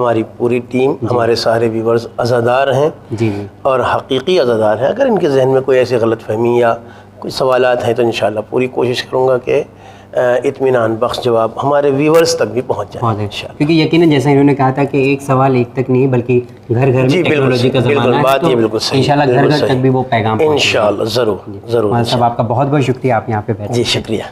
ہماری پوری ٹیم، ہمارے سارے ویورز عزادار ہیں جی اور حقیقی عزادار ہیں. اگر ان کے ذہن میں کوئی ایسی غلط فہمی یا کوئی سوالات ہیں تو انشاءاللہ پوری کوشش کروں گا کہ اطمینان بخش جواب ہمارے ویورز تک بھی پہنچ جائیں انشاءاللہ. کیونکہ یقیناً جیسا انہوں نے کہا تھا کہ ایک سوال ایک تک نہیں بلکہ گھر گھر میں ٹیکنالوجی کا زمانہ ہے، بات یہ بالکل صحیح، انشاءاللہ گھر گھر تک بھی وہ پیغام انشاءاللہ ضرور ضرور. مولانا صاحب آپ کا بہت بہت شکریہ، آپ یہاں پہ بیٹھے. جی شکریہ.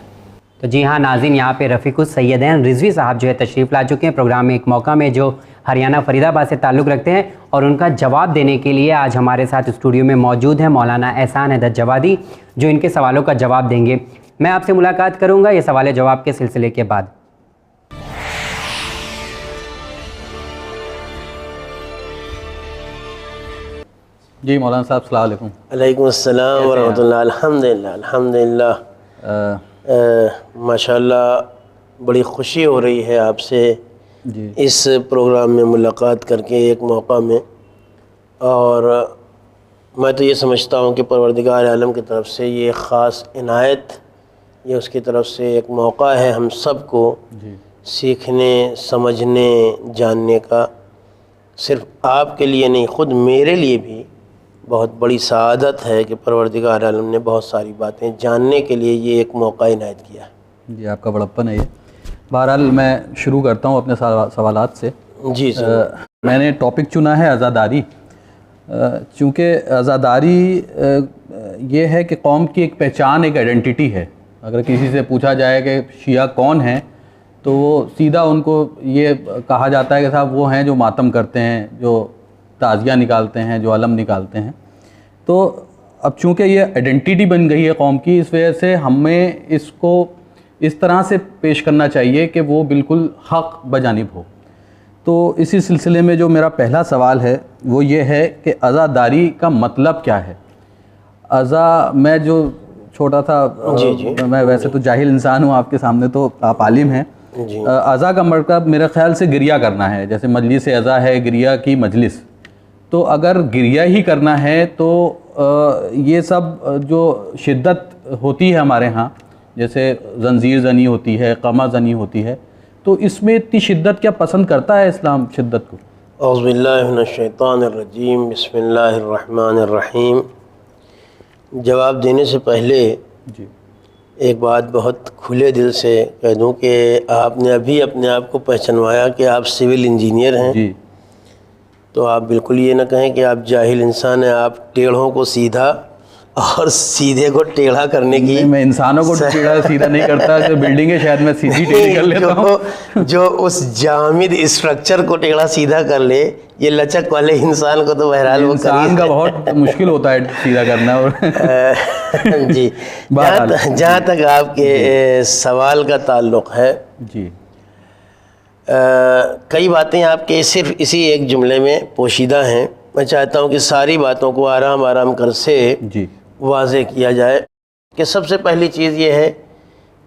تو جی ہاں ناظرین، یہاں پہ رفیق السیدین رضوی صاحب جو ہے تشریف لا چکے ہیں پروگرام میں ایک موقع میں، جو ہریانہ فرید آباد سے تعلق رکھتے ہیں، اور ان کا جواب دینے کے لیے آج ہمارے ساتھ اسٹوڈیو میں موجود ہیں مولانا احسان حیدر جوادی، جو ان کے سوالوں کا جواب دیں گے. میں آپ سے ملاقات کروں گا یہ سوال جواب کے سلسلے کے بعد. جی مولانا صاحب السلام علیکم. علیکم السلام ورحمۃ اللہ. الحمدللہ الحمدللہ. ماشاءاللہ بڑی خوشی ہو رہی ہے آپ سے جی اس پروگرام میں ملاقات کر کے ایک موقع میں، اور میں تو یہ سمجھتا ہوں کہ پروردگار عالم کی طرف سے یہ خاص عنایت، یہ اس کی طرف سے ایک موقع ہے ہم سب کو جی سیکھنے، سمجھنے، جاننے کا. صرف آپ کے لیے نہیں، خود میرے لیے بھی بہت بڑی سعادت ہے کہ پروردگار عالم نے بہت ساری باتیں جاننے کے لیے یہ ایک موقع عنایت کیا ہے. جی آپ کا بڑپن ہے یہ. بہرحال میں شروع کرتا ہوں اپنے سوالات سے. جی میں نے ٹاپک چنا ہے عزاداری، چونکہ عزاداری یہ ہے کہ قوم کی ایک پہچان، ایک آئیڈینٹی ہے. اگر کسی سے پوچھا جائے کہ شیعہ کون ہیں تو وہ سیدھا ان کو یہ کہا جاتا ہے کہ صاحب وہ ہیں جو ماتم کرتے ہیں، جو تعزیہ نکالتے ہیں، جو علم نکالتے ہیں. تو اب چونکہ یہ آئیڈینٹی بن گئی ہے قوم کی، اس وجہ سے ہمیں اس کو اس طرح سے پیش کرنا چاہیے کہ وہ بالکل حق بجانب ہو. تو اسی سلسلے میں جو میرا پہلا سوال ہے وہ یہ ہے کہ عزاداری کا مطلب کیا ہے؟ میں جو چھوٹا تھا، میں ویسے تو جاہل انسان ہوں آپ کے سامنے، تو آپ عالم ہیں. عزا کا مطلب میرے خیال سے گریہ کرنا ہے، جیسے مجلس عزا ہے گریہ کی مجلس. تو اگر گریہ ہی کرنا ہے تو یہ سب جو شدت ہوتی ہے ہمارے ہاں، جیسے زنجیر زنی ہوتی ہے، قمع زنی ہوتی ہے، تو اس میں اتنی شدت کیا پسند کرتا ہے اسلام شدت کو؟ اعوذ باللہ من الشیطان الرجیم، بسم اللہ الرحمن الرحیم. جواب دینے سے پہلے جی ایک بات بہت کھلے دل سے کہہ دوں کہ آپ نے ابھی اپنے آپ کو پہچنوایا کہ آپ سول انجینئر ہیں. جی تو آپ بالکل یہ نہ کہیں کہ آپ جاہل انسان ہیں. آپ ٹیڑھوں کو سیدھا اور سیدھے کو ٹیڑھا کرنے کی، میں انسانوں کو ٹیڑھا سیدھا نہیں کرتا، جو بلڈنگیں شاید میں سیدھی ٹیڑھی کر لیتا ہوں. جو اس جامد اسٹرکچر کو ٹیڑھا سیدھا کر لے، یہ لچک والے انسان کو تو بہرحال وہ انسان کا بہت مشکل ہوتا ہے سیدھا کرنا. اور جی جہاں تک آپ کے سوال کا تعلق ہے، جی کئی باتیں آپ کے صرف اسی ایک جملے میں پوشیدہ ہیں. میں چاہتا ہوں کہ ساری باتوں کو آرام آرام کر سے جی واضح کیا جائے کہ سب سے پہلی چیز یہ ہے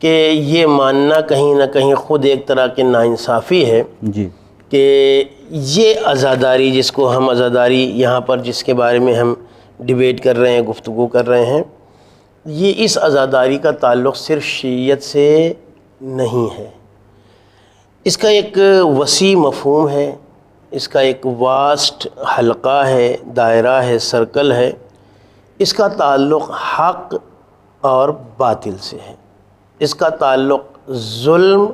کہ یہ ماننا کہیں نہ کہیں خود ایک طرح کی ناانصافی ہے جی کہ یہ عزاداری، جس کو ہم عزاداری یہاں پر جس کے بارے میں ہم ڈیبیٹ کر رہے ہیں، گفتگو کر رہے ہیں، یہ اس عزاداری کا تعلق صرف شیعیت سے نہیں ہے. اس کا ایک وسیع مفہوم ہے، اس کا ایک واسٹ حلقہ ہے، دائرہ ہے، سرکل ہے. اس کا تعلق حق اور باطل سے ہے، اس کا تعلق ظلم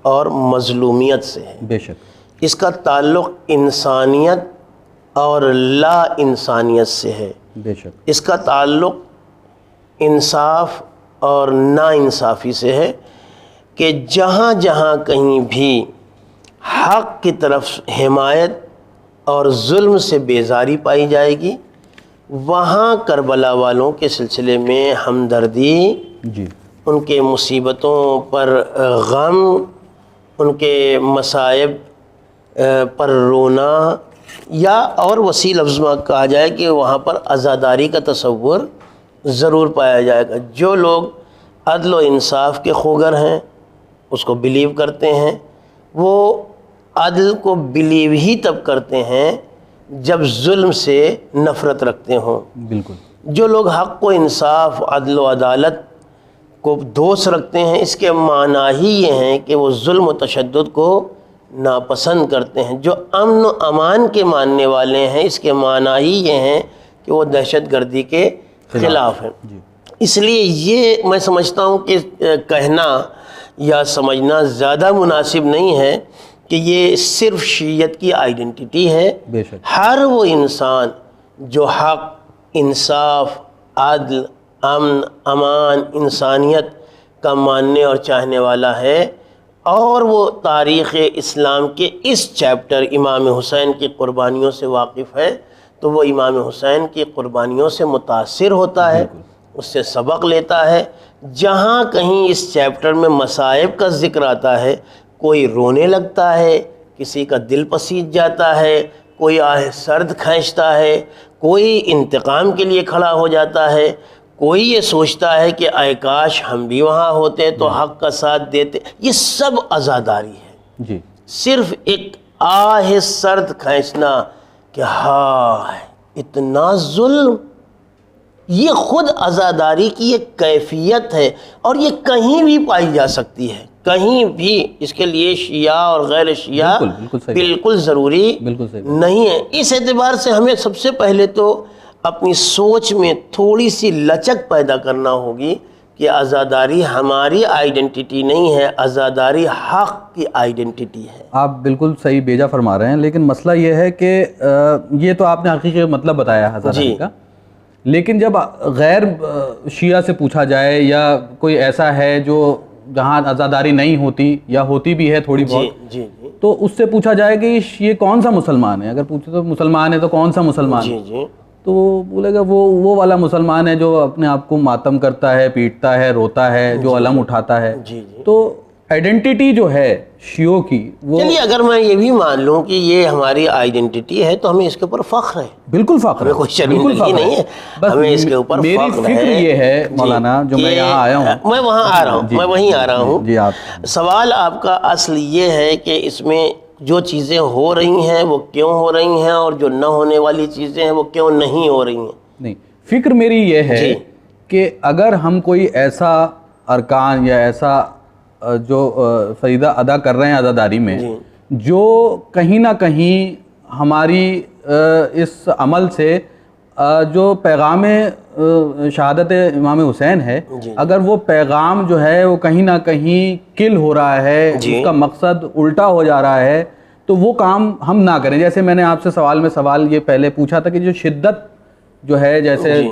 اور مظلومیت سے ہے، بے شک. اس کا تعلق انسانیت اور لا انسانیت سے ہے، بے شک. اس کا تعلق انصاف اور نا انصافی سے ہے. کہ جہاں جہاں کہیں بھی حق کی طرف حمایت اور ظلم سے بیزاری پائی جائے گی، وہاں کربلا والوں کے سلسلے میں ہمدردی، جی ان کے مصیبتوں پر غم، ان کے مصائب پر رونا، یا اور وسیع لفظ میں کہا جائے کہ وہاں پر عزاداری کا تصور ضرور پایا جائے گا. جو لوگ عدل و انصاف کے خوگر ہیں، اس کو بلیو کرتے ہیں، وہ عدل کو بلیو ہی تب کرتے ہیں جب ظلم سے نفرت رکھتے ہوں. بالکل. جو لوگ حق و انصاف، عدل و عدالت کو دوست رکھتے ہیں، اس کے معنی ہی یہ ہیں کہ وہ ظلم و تشدد کو ناپسند کرتے ہیں، جو امن و امان کے ماننے والے ہیں، اس کے معنی ہی یہ ہیں کہ وہ دہشت گردی کے خلاف ہیں۔ اس لیے یہ میں سمجھتا ہوں کہ کہنا یا سمجھنا زیادہ مناسب نہیں ہے کہ یہ صرف شیعیت کی آئیڈنٹی ہے۔ بے شک ہر وہ انسان جو حق، انصاف، عدل، امن، امان، انسانیت کا ماننے اور چاہنے والا ہے، اور وہ تاریخ اسلام کے اس چیپٹر امام حسین کی قربانیوں سے واقف ہے، تو وہ امام حسین کی قربانیوں سے متاثر ہوتا ہے، اس سے سبق لیتا ہے۔ جہاں کہیں اس چیپٹر میں مصائب کا ذکر آتا ہے، کوئی رونے لگتا ہے، کسی کا دل پسیج جاتا ہے، کوئی آہ سرد کھینچتا ہے، کوئی انتقام کے لیے کھڑا ہو جاتا ہے، کوئی یہ سوچتا ہے کہ اے کاش ہم بھی وہاں ہوتے تو حق کا ساتھ دیتے۔ یہ سب عزاداری ہے، جی صرف ایک آہ سرد کھینچنا کہ ہائے اتنا ظلم، یہ خود عزاداری کی ایک کیفیت ہے، اور یہ کہیں بھی پائی جا سکتی ہے، کہیں بھی۔ اس کے لیے شیعہ اور غیر شیعہ بالکل صحیح، بالکل ضروری بالکل صحیح نہیں ہے۔ اس اعتبار سے ہمیں سب سے پہلے تو اپنی سوچ میں تھوڑی سی لچک پیدا کرنا ہوگی کہ عزاداری ہماری آئیڈنٹی نہیں ہے، عزاداری حق کی آئیڈنٹی ہے۔ آپ بالکل صحیح بیجا فرما رہے ہیں، لیکن مسئلہ یہ ہے کہ یہ تو آپ نے حقیقی مطلب بتایا عزاداری کا، لیکن جب غیر شیعہ سے پوچھا جائے یا کوئی ایسا ہے جو جہاں عزاداری نہیں ہوتی یا ہوتی بھی ہے تھوڑی بہت، جی تو اس سے پوچھا جائے کہ یہ کون سا مسلمان ہے، اگر پوچھے تو مسلمان ہے تو کون سا مسلمان ہے، جی تو وہ بولے گا وہ والا مسلمان ہے جو اپنے آپ کو ماتم کرتا ہے، پیٹتا ہے، روتا ہے، جو علم اٹھاتا ہے۔ تو آئیڈنٹی جو ہے شیعوں کی وہ، چلیے اگر میں یہ بھی مان لوں کہ یہ ہماری آئیڈنٹی ہے تو ہمیں اس کے اوپر فخر ہے، بالکل فخر ہے، کوئی شرمندگی نہیں ہے، بس ہمیں اس کے اوپر میری فخر فکر ہے۔ یہ ہے مولانا، جو میں یہاں آیا ہوں، میں وہاں آ رہا ہوں، میں وہیں آ رہا ہوں۔ جی آپ سوال آپ کا اصل یہ ہے کہ اس میں جو چیزیں ہو رہی ہیں وہ کیوں ہو رہی ہیں، اور جو نہ ہونے والی چیزیں ہیں وہ کیوں نہیں ہو رہی ہیں۔ نہیں، فکر میری یہ ہے کہ اگر ہم کوئی ایسا ارکان یا ایسا جو فریضہ ادا کر رہے ہیں عزاداری میں، جو کہیں نہ کہیں ہماری اس عمل سے جو پیغام شہادت امام حسین ہے، اگر وہ پیغام جو ہے وہ کہیں نہ کہیں کل ہو رہا ہے، اس کا مقصد الٹا ہو جا رہا ہے، تو وہ کام ہم نہ کریں۔ جیسے میں نے آپ سے سوال یہ پہلے پوچھا تھا کہ جو شدت جو ہے، جیسے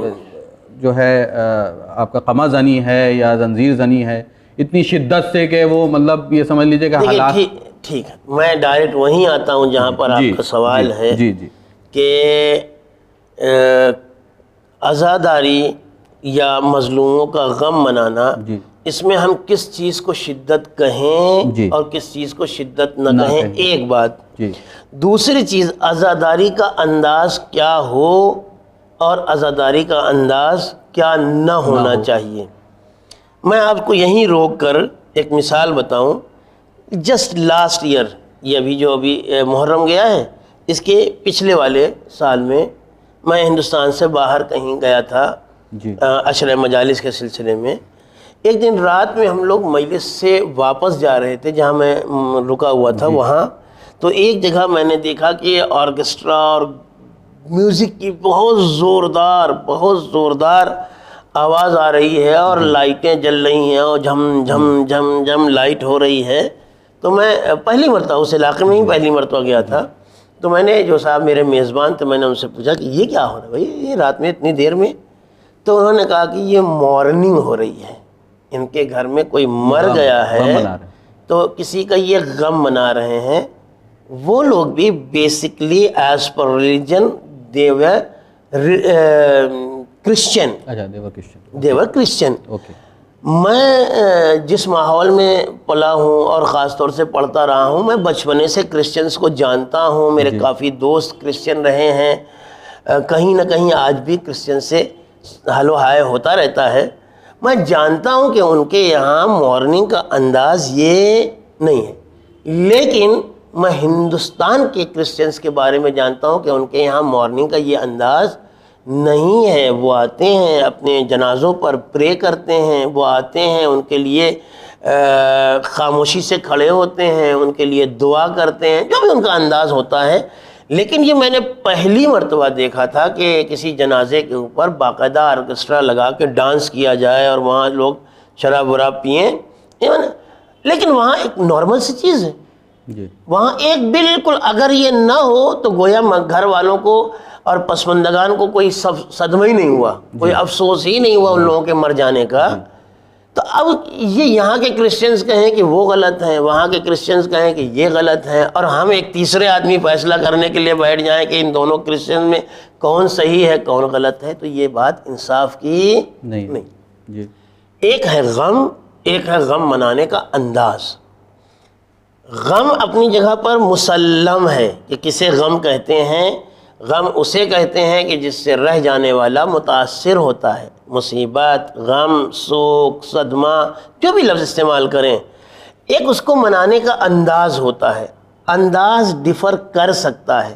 جو ہے آپ کا قمع زنی ہے یا زنجیر زنی ہے، اتنی شدت سے کہ وہ مطلب یہ سمجھ لیجئے کہ حالات۔ ٹھیک ہے، میں ڈائریکٹ وہیں آتا ہوں جہاں پر آپ کا سوال ہے کہ عزاداری یا مظلوموں کا غم منانا، اس میں ہم کس چیز کو شدت کہیں اور کس چیز کو شدت نہ کہیں، ایک بات۔ دوسری چیز، عزاداری کا انداز کیا ہو اور عزاداری کا انداز کیا نہ ہونا چاہیے۔ میں آپ کو یہیں روک کر ایک مثال بتاؤں۔ جسٹ لاسٹ ایئر، یہ جو ابھی محرم گیا ہے، اس کے پچھلے والے سال میں ہندوستان سے باہر کہیں گیا تھا عشرہ مجالس کے سلسلے میں۔ ایک دن رات میں ہم لوگ مجلس سے واپس جا رہے تھے، جہاں میں رکا ہوا تھا وہاں، تو ایک جگہ میں نے دیکھا کہ آرکیسٹرا اور میوزک کی بہت زوردار آواز آ رہی ہے، اور لائٹیں جل رہی ہیں، اور جھم جھم جھم جھم لائٹ ہو رہی ہے۔ تو میں پہلی مرتبہ اس علاقے میں ہی پہلی مرتبہ گیا تھا، تو میں نے، جو صاحب میرے میزبان تھے، میں نے ان سے پوچھا کہ یہ کیا ہو رہا ہے بھائی، یہ رات میں اتنی دیر میں؟ تو انہوں نے کہا کہ یہ مارننگ ہو رہی ہے، ان کے گھر میں کوئی مر گیا ہے تو کسی کا یہ غم منا رہے ہیں۔ وہ لوگ بھی basically as per religion they were Christian. They were Christian. میں جس ماحول میں پلا ہوں اور خاص طور سے پڑھتا رہا ہوں، میں بچپنے سے کرسچنس کو جانتا ہوں، میرے کافی دوست کرسچن رہے ہیں، کہیں نہ کہیں آج بھی کرسچن سے حل و ہائے ہوتا رہتا ہے۔ میں جانتا ہوں کہ ان کے یہاں مارننگ کا انداز یہ نہیں ہے، لیکن میں ہندوستان کے کرسچنس کے بارے میں جانتا ہوں کہ ان کے یہاں مارننگ کا یہ انداز نہیں ہے۔ وہ آتے ہیں، اپنے جنازوں پر پرے کرتے ہیں، وہ آتے ہیں، ان کے لیے خاموشی سے کھڑے ہوتے ہیں، ان کے لیے دعا کرتے ہیں، جو بھی ان کا انداز ہوتا ہے. لیکن یہ میں نے پہلی مرتبہ دیکھا تھا کہ کسی جنازے کے اوپر باقاعدہ آرکیسٹرا لگا کے ڈانس کیا جائے اور وہاں لوگ شراب وراب پئیں. لیکن وہاں ایک نارمل سی چیز ہے. وہاں ایک بالکل اگر یہ نہ ہو تو گویا گھر والوں کو اور پسماندگان کو کوئی صدمہ ہی نہیں ہوا، کوئی افسوس ہی نہیں ہوا ان لوگوں کے مر جانے کا. تو اب یہ یہاں کے کرسچنز کہیں کہ وہ غلط ہیں، وہاں کے کرسچنز کہیں کہ یہ غلط ہیں، اور ہم ایک تیسرے آدمی فیصلہ کرنے کے لیے بیٹھ جائیں کہ ان دونوں کرسچن میں کون صحیح ہے کون غلط ہے. تو یہ بات انصاف کی نہیں. ایک ہے غم، ایک ہے غم منانے کا انداز. غم اپنی جگہ پر مسلم ہے کہ کسے غم کہتے ہیں. غم اسے کہتے ہیں کہ جس سے رہ جانے والا متاثر ہوتا ہے. مصیبت، غم، سوگ، صدمہ، جو بھی لفظ استعمال کریں، ایک اس کو منانے کا انداز ہوتا ہے. انداز ڈفر کر سکتا ہے.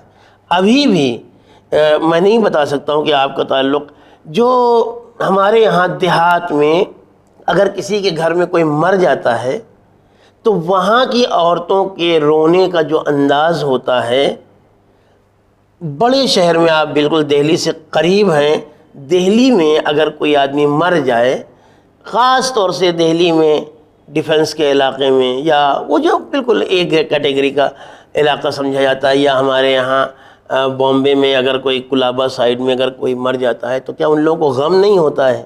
ابھی بھی میں نہیں بتا سکتا ہوں کہ آپ کا تعلق، جو ہمارے یہاں دیہات میں اگر کسی کے گھر میں کوئی مر جاتا ہے تو وہاں کی عورتوں کے رونے کا جو انداز ہوتا ہے، بڑے شہر میں آپ بالکل دہلی سے قریب ہیں، دہلی میں اگر کوئی آدمی مر جائے، خاص طور سے دہلی میں ڈیفنس کے علاقے میں، یا وہ جو بالکل ایک کیٹیگری کا علاقہ سمجھا جاتا ہے، یا ہمارے یہاں بامبے میں اگر کوئی کولابا سائڈ میں اگر کوئی مر جاتا ہے تو کیا ان لوگوں کو غم نہیں ہوتا ہے؟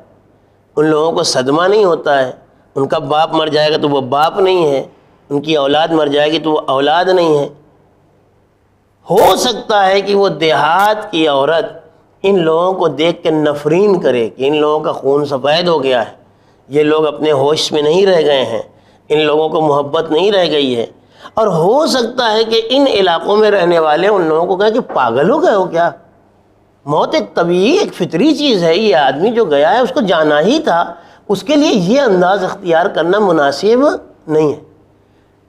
ان لوگوں کو صدمہ نہیں ہوتا ہے؟ ان کا باپ مر جائے گا تو وہ باپ نہیں ہے، ان کی اولاد مر جائے گی تو وہ اولاد نہیں ہے. ہو سکتا ہے کہ وہ دیہات کی عورت ان لوگوں کو دیکھ کے نفرین کرے کہ ان لوگوں کا خون سفید ہو گیا ہے، یہ لوگ اپنے ہوش میں نہیں رہ گئے ہیں، ان لوگوں کو محبت نہیں رہ گئی ہے. اور ہو سکتا ہے کہ ان علاقوں میں رہنے والے ان لوگوں کو کہیں کہ پاگل ہو گئے ہو کیا؟ موت ایک طبیعی ایک فطری چیز ہے، یہ آدمی جو گیا ہے اس کو جانا ہی تھا، اس کے لیے یہ انداز اختیار کرنا مناسب نہیں ہے.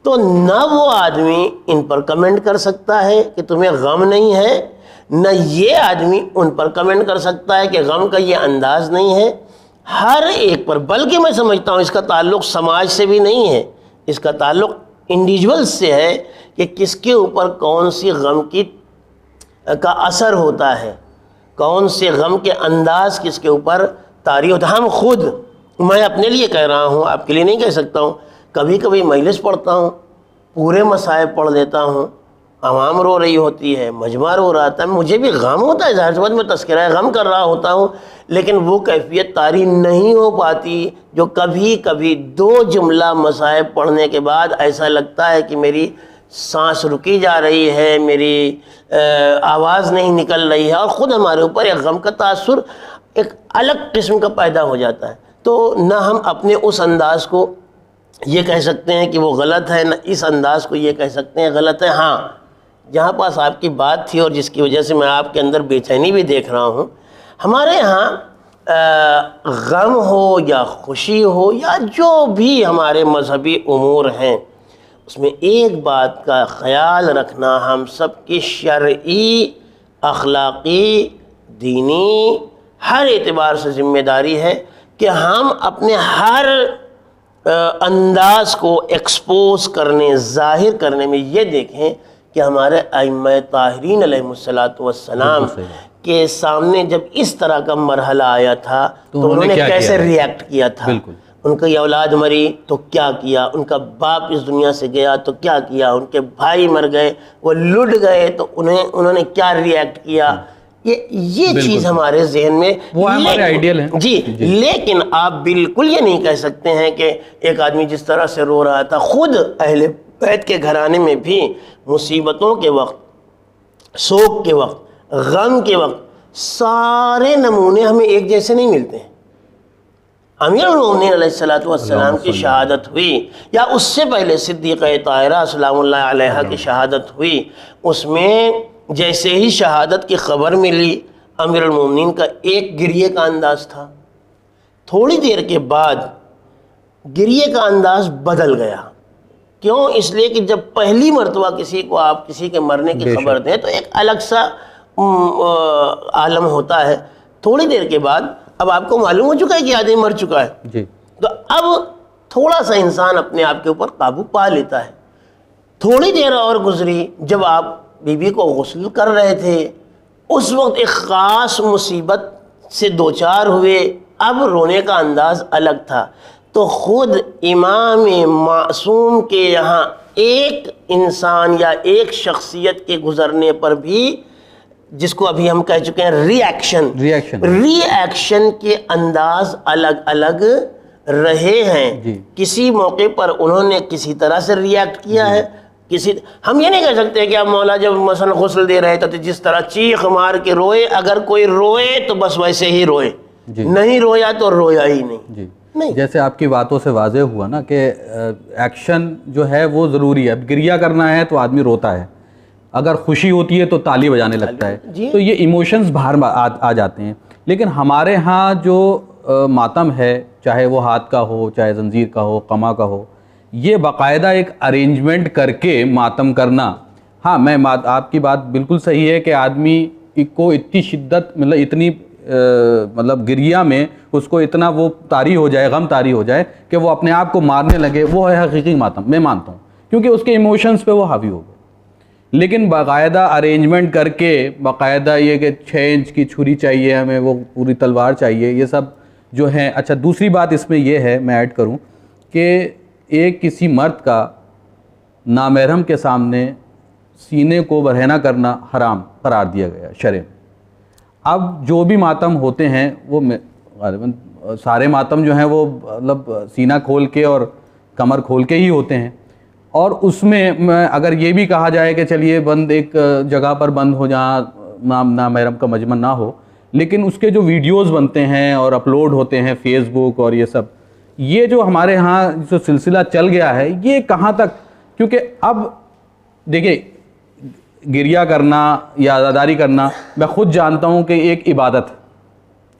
تو نہ وہ آدمی ان پر کمنٹ کر سکتا ہے کہ تمہیں غم نہیں ہے، نہ یہ آدمی ان پر کمنٹ کر سکتا ہے کہ غم کا یہ انداز نہیں ہے. ہر ایک پر، بلکہ میں سمجھتا ہوں اس کا تعلق سماج سے بھی نہیں ہے، اس کا تعلق انڈیویجول سے ہے کہ کس کے اوپر کون سی غم کا اثر ہوتا ہے، کون سے غم کے انداز کس کے اوپر طاری ہوتا ہے. ہم خود، میں اپنے لیے کہہ رہا ہوں، آپ کے لیے نہیں کہہ سکتا ہوں، کبھی کبھی مجلس پڑھتا ہوں، پورے مصائب پڑھ لیتا ہوں، عوام رو رہی ہوتی ہے، مجمع رو رہا تھا، مجھے بھی غم ہوتا ہے، ظاہر سی بات میں تذکرہ غم کر رہا ہوتا ہوں، لیکن وہ کیفیت طاری نہیں ہو پاتی جو کبھی کبھی 2 جملہ مصائب پڑھنے کے بعد ایسا لگتا ہے کہ میری سانس رکی جا رہی ہے، میری آواز نہیں نکل رہی ہے، اور خود ہمارے اوپر ایک غم کا تاثر ایک الگ قسم کا پیدا ہو جاتا ہے. تو نہ ہم اپنے اس انداز کو یہ کہہ سکتے ہیں کہ وہ غلط ہے، نہ اس انداز کو یہ کہہ سکتے ہیں غلط ہے. ہاں، جہاں پاس آپ کی بات تھی اور جس کی وجہ سے میں آپ کے اندر بے چینی بھی دیکھ رہا ہوں، ہمارے یہاں غم ہو یا خوشی ہو یا جو بھی ہمارے مذہبی امور ہیں، اس میں ایک بات کا خیال رکھنا ہم سب کی شرعی، اخلاقی، دینی ہر اعتبار سے ذمہ داری ہے کہ ہم اپنے ہر انداز کو ایکسپوز کرنے، ظاہر کرنے میں یہ دیکھیں کہ ہمارے ائمہ طاہرین علیہم السلام کے سامنے جب اس طرح کا مرحلہ آیا تھا تو انہوں نے کیسے ریئیکٹ کیا تھا. ان کی اولاد مری تو کیا کیا، ان کا باپ اس دنیا سے گیا تو کیا کیا، ان کے بھائی مر گئے، وہ لٹ گئے تو انہوں نے کیا ریئیکٹ کیا. یہ چیز ہمارے ذہن میں وہ ہمارے آئیڈیل ہیں. جی، لیکن آپ بالکل یہ نہیں کہہ سکتے ہیں کہ ایک آدمی جس طرح سے رو رہا تھا، خود اہل بیت کے گھرانے میں بھی مصیبتوں کے وقت، سوگ کے وقت، غم کے وقت سارے نمونے ہمیں ایک جیسے نہیں ملتے ہیں. امیر المومنین علیہ السلام کی شہادت ہوئی، یا اس سے پہلے صدیقہ طاہرہ سلام اللہ علیہا کی شہادت ہوئی، اس میں جیسے ہی شہادت کی خبر ملی، امیر المومنین کا ایک گریے کا انداز تھا، تھوڑی دیر کے بعد گریے کا انداز بدل گیا. کیوں؟ اس لیے کہ جب پہلی مرتبہ کسی کو آپ کسی کے مرنے کی خبر دیں تو ایک الگ سا عالم ہوتا ہے. تھوڑی دیر کے بعد اب آپ کو معلوم ہو چکا ہے کہ آدمی مر چکا ہے، تو اب تھوڑا سا انسان اپنے آپ کے اوپر قابو پا لیتا ہے. تھوڑی دیر اور گزری, جب آپ بیوی کو غسل کر رہے تھے, اس وقت ایک خاص مصیبت سے دوچار ہوئے, اب رونے کا انداز الگ تھا. تو خود امام معصوم کے یہاں ایک انسان یا ایک شخصیت کے گزرنے پر بھی, جس کو ابھی ہم کہہ چکے ہیں ری ایکشن کے انداز الگ الگ رہے ہیں. کسی موقع پر انہوں نے کسی طرح سے ری ایکٹ کیا ہے, ہم یہ نہیں کہہ سکتے کہ اب مولا جب مثلا غسل دے رہے تھے تو جس طرح چیخ مار کے روئے, اگر کوئی روئے تو بس ویسے ہی روئے, نہیں رویا تو رویا ہی نہیں. جیسے آپ کی باتوں سے واضح ہوا نا کہ ایکشن جو ہے وہ ضروری ہے. اب گریہ کرنا ہے تو آدمی روتا ہے, اگر خوشی ہوتی ہے تو تالی بجانے لگتا ہے, تو یہ ایموشنز باہر آ جاتے ہیں. لیکن ہمارے ہاں جو ماتم ہے, چاہے وہ ہاتھ کا ہو, چاہے زنجیر کا ہو, قمع کا ہو, یہ باقاعدہ ایک ارینجمنٹ کر کے ماتم کرنا. ہاں, میں آپ کی بات بالکل صحیح ہے کہ آدمی کو اتنی شدت, مطلب اتنی مطلب گریہ میں اس کو اتنا وہ طاری ہو جائے, غم طاری ہو جائے کہ وہ اپنے آپ کو مارنے لگے, وہ ہے حقیقی ماتم. میں مانتا ہوں کیونکہ اس کے ایموشنز پہ وہ حاوی ہو گئے. لیکن باقاعدہ ارینجمنٹ کر کے, باقاعدہ یہ کہ 6 انچ کی چھری چاہیے ہمیں, وہ پوری تلوار چاہیے, یہ سب جو ہیں. اچھا, دوسری بات اس میں یہ ہے, میں ایڈ کروں کہ ایک کسی مرد کا نامحرم کے سامنے سینے کو برہنہ کرنا حرام قرار دیا گیا شرع میں. اب جو بھی ماتم ہوتے ہیں وہ غالباً سارے ماتم جو ہیں وہ مطلب سینہ کھول کے اور کمر کھول کے ہی ہوتے ہیں. اور اس میں اگر یہ بھی کہا جائے کہ چلیے بند ایک جگہ پر بند ہو جہاں نامحرم کا مجمع نہ ہو, لیکن اس کے جو ویڈیوز بنتے ہیں اور اپلوڈ ہوتے ہیں فیس بک اور یہ سب, یہ جو ہمارے ہاں جو سلسلہ چل گیا ہے, یہ کہاں تک؟ کیونکہ اب دیکھیں, گریہ کرنا یا عزاداری کرنا میں خود جانتا ہوں کہ ایک عبادت ہے.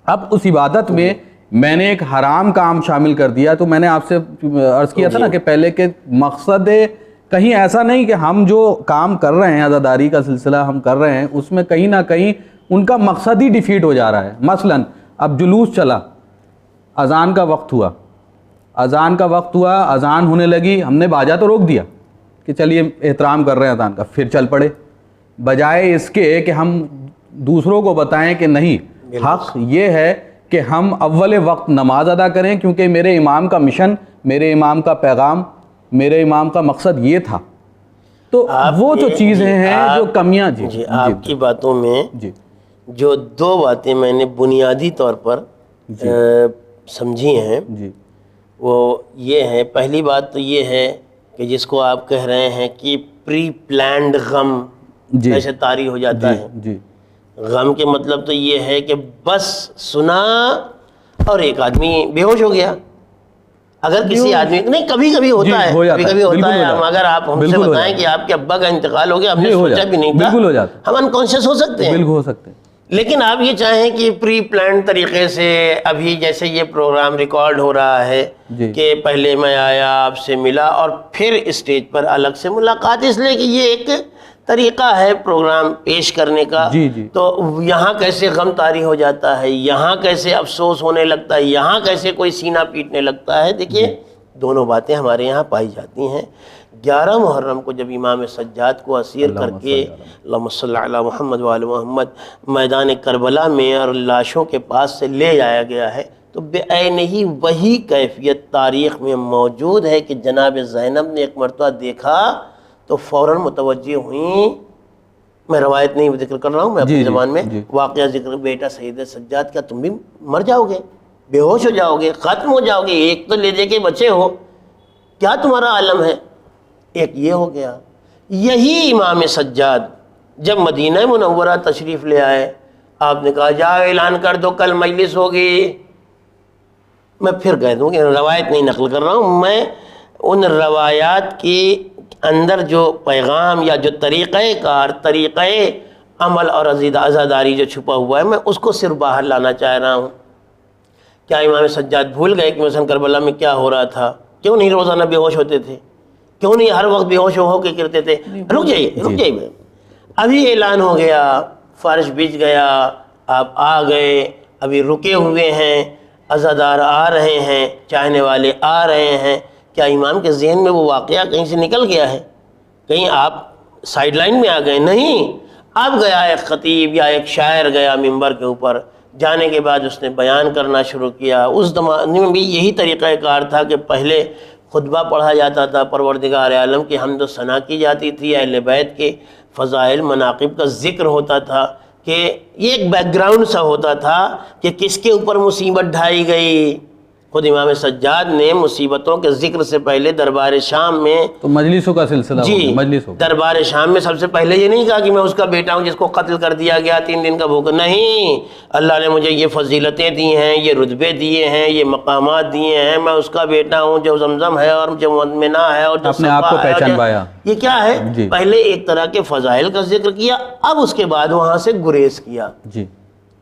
اب اس عبادت میں میں نے ایک حرام کام شامل کر دیا. تو میں نے آپ سے عرض کیا تھا نا کہ پہلے کہ مقصد کہیں ایسا نہیں کہ ہم جو کام کر رہے ہیں, عزاداری کا سلسلہ ہم کر رہے ہیں, اس میں کہیں نہ کہیں ان کا مقصد ہی ڈیفیٹ ہو جا رہا ہے. مثلا اب جلوس چلا, اذان کا وقت ہوا, اذان ہونے لگی, ہم نے باجا تو روک دیا کہ چلیے احترام کر رہے ہیں اذان کا, پھر چل پڑے, بجائے اس کے کہ ہم دوسروں کو بتائیں کہ نہیں, حق یہ ہے کہ ہم اول وقت نماز ادا کریں, کیونکہ میرے امام کا مشن, میرے امام کا پیغام, میرے امام کا مقصد یہ تھا. تو وہ جو چیزیں ہیں جو کمیاں, جی آپ کی باتوں میں جو 2 باتیں میں نے بنیادی طور پر سمجھی ہیں, وہ یہ ہیں. پہلی بات تو یہ ہے کہ جس کو آپ کہہ رہے ہیں کہ پری پلانڈ غم ایسے طاری ہو جاتا ہے. غم کے مطلب تو یہ ہے کہ بس سنا اور ایک آدمی بے ہوش ہو گیا. اگر کسی آدمی نہیں, کبھی کبھی ہوتا ہے, کبھی ہوتا ہے. اگر آپ ہم سے بتائیں کہ آپ کے ابا کا انتقال ہو گیا, ہم نے سوچا بھی نہیں تھا, ہم انکانشیس ہو سکتے ہیں. لیکن آپ یہ چاہیں کہ پری پلانڈ طریقے سے, ابھی جیسے یہ پروگرام ریکارڈ ہو رہا ہے کہ پہلے میں آیا, آپ سے ملا اور پھر اسٹیج پر الگ سے ملاقات, اس لیے کہ یہ ایک طریقہ ہے پروگرام پیش کرنے کا. تو یہاں کیسے غم طاری ہو جاتا ہے, یہاں کیسے افسوس ہونے لگتا ہے, یہاں کیسے کوئی سینہ پیٹنے لگتا ہے. دیکھیے, دونوں باتیں ہمارے یہاں پائی جاتی ہیں. 11 محرم کو جب امام سجاد کو اسیر کر کے, اللہم صلی علی محمد وآل محمد, میدان کربلا میں اور لاشوں کے پاس سے لے جایا گیا ہے, تو بے عین ہی وہی کیفیت تاریخ میں موجود ہے کہ جناب زینب نے ایک مرتبہ دیکھا تو فوراً متوجہ ہوئیں. میں روایت نہیں ذکر کر رہا ہوں, میں اپنی زبان میں واقعہ ذکر, بیٹا سید سجاد کیا تم بھی مر جاؤ گے, بے ہوش ہو جاؤ گے, ختم ہو جاؤ گے, ایک تو لے دے کے بچے ہو, کیا تمہارا عالم ہے. ایک یہ ہو گیا. یہی امام سجاد جب مدینہ منورہ تشریف لے آئے, آپ نے کہا جا اعلان کر دو کل مجلس ہوگی. میں پھر کہہ دوں کہ روایت نہیں نقل کر رہا ہوں, میں ان روایات کی اندر جو پیغام یا جو طریقہ کار, طریقہ عمل اور عزاداری جو چھپا ہوا ہے, میں اس کو صرف باہر لانا چاہ رہا ہوں. کیا امام سجاد بھول گئے کہ مثلا کربلا میں کیا ہو رہا تھا؟ کیوں نہیں روزانہ بے ہوش ہوتے تھے؟ کیوں نہیں ہر وقت بے ہوش ہو کے کرتے تھے؟ رک جائیے, ابھی اعلان ہو گیا, فرش بچ گیا, آپ آ گئے, ابھی رکے ہوئے ہیں, عزادار آ رہے ہیں، چاہنے والے آ رہے ہیں، کیا امام کے ذہن میں وہ واقعہ کہیں سے نکل گیا ہے؟ کہیں آپ سائیڈ لائن میں آ گئے؟ نہیں، اب گیا ایک خطیب یا ایک شاعر گیا ممبر کے اوپر، جانے کے بعد اس نے بیان کرنا شروع کیا۔ اس زمانے میں بھی یہی طریقہ کار تھا کہ پہلے خطبہ پڑھا جاتا تھا، پروردگار عالم کی حمد و ثنا کی جاتی تھی، اہل بیت کے فضائل مناقب کا ذکر ہوتا تھا، کہ یہ ایک بیک گراؤنڈ سا ہوتا تھا کہ کس کے اوپر مصیبت ڈھائی گئی۔ خود امام سجاد نے مصیبتوں کے ذکر سے پہلے دربار شام میں، تو مجلسوں کا سلسلہ جی مجلس ہوگا، دربار شام میں سب سے پہلے یہ نہیں کہا کہ میں اس کا بیٹا ہوں جس کو قتل کر دیا گیا 3 دن کا بھوکا، نہیں، اللہ نے مجھے یہ فضیلتیں دی ہیں، یہ رتبے دیے ہیں، یہ مقامات دیے ہیں، میں اس کا بیٹا ہوں جو زمزم ہے اور جو مدمنہ ہے اور جو اپنے آپ کو پہچان پایا۔ یہ کیا ہے؟ پہلے ایک طرح کے فضائل کا ذکر کیا، اب اس کے بعد وہاں سے گریز کیا۔ جی،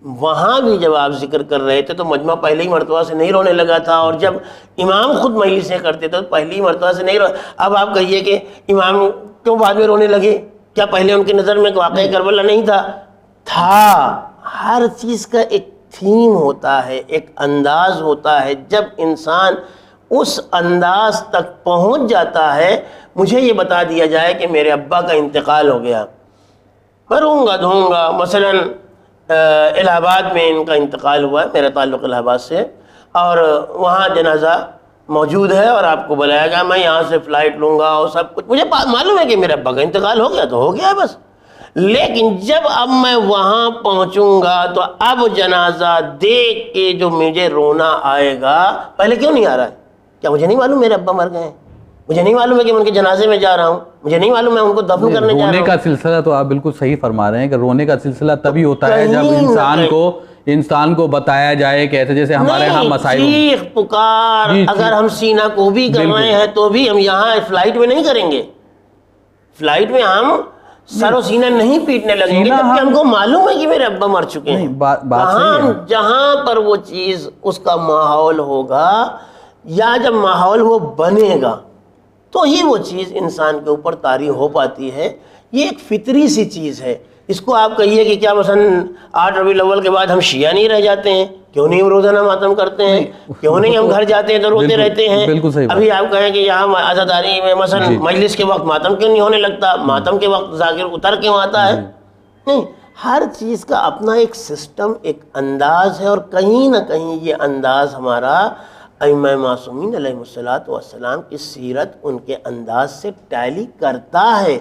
وہاں بھی جب آپ ذکر کر رہے تھے تو مجمع پہلے ہی مرتبہ سے نہیں رونے لگا تھا، اور جب امام خود مجلسیں کرتے تھے تو پہلی مرتبہ سے نہیں اب آپ کہیے کہ امام کیوں بعد میں رونے لگے؟ کیا پہلے ان کی نظر میں واقعہ کربلا نہیں تھا؟ ہر چیز کا ایک تھیم ہوتا ہے، ایک انداز ہوتا ہے، جب انسان اس انداز تک پہنچ جاتا ہے۔ مجھے یہ بتا دیا جائے کہ میرے ابا کا انتقال ہو گیا، میں روں گا دھوں گا، مثلاً الہ آباد میں ان کا انتقال ہوا ہے، میرا تعلق الہ آباد سے، اور وہاں جنازہ موجود ہے اور آپ کو بلایا گیا، میں یہاں سے فلائٹ لوں گا اور سب کچھ، مجھے معلوم ہے کہ میرے ابا کا انتقال ہو گیا تو ہو گیا بس۔ لیکن جب اب میں وہاں پہنچوں گا تو اب جنازہ دیکھ کے جو مجھے رونا آئے گا، پہلے کیوں نہیں آ رہا ہے؟ کیا مجھے نہیں معلوم میرے ابا مر گئے ہیں؟ مجھے نہیں معلوم ہے کہ میں ان کے جنازے میں جا رہا ہوں؟ مجھے نہیں معلوم میں ان کو دفن کرنے جا رہا ہوں؟ رونے کا سلسلہ تو آپ بالکل صحیح فرما رہے ہیں کہ رونے کا سلسلہ تبھی ہوتا ہے جب انسان کو بتایا جائے کہ ایسے جیسے ہمارے ہاں مسائل، چیخ پکار اگر ہم سینہ کو بھی کر رہے ہیں تو بھی ہم یہاں فلائٹ میں نہیں کریں گے، فلائٹ میں ہم سر و سینہ نہیں پیٹنے لگیں گے، جبکہ ہم کو معلوم ہے کہ میرے ابا مر چکے ہیں۔ جہاں پر وہ چیز اس کا ماحول ہوگا یا جب ماحول وہ بنے گا تو ہی وہ چیز انسان کے اوپر طاری ہو پاتی ہے۔ یہ ایک فطری سی چیز ہے۔ اس کو آپ کہیے کہ کیا مثلا 8 ربیع الاول کے بعد ہم شیعہ نہیں رہ جاتے ہیں؟ کیوں نہیں روزانہ ماتم کرتے ہیں؟ کیوں نہیں ہم گھر جاتے ہیں تو روتے رہتے ہیں؟ ابھی آپ کہیں کہ یہاں عزاداری میں مثلا مجلس کے وقت ماتم کیوں نہیں ہونے لگتا؟ ماتم کے وقت ذاکر اتر کیوں آتا ہے؟ نہیں، ہر چیز کا اپنا ایک سسٹم، ایک انداز ہے، اور کہیں نہ کہیں یہ انداز ہمارا ائمہ معصومین علیہ الصلوۃ والسلام کی سیرت ان کے انداز سے ٹیلی کرتا ہے۔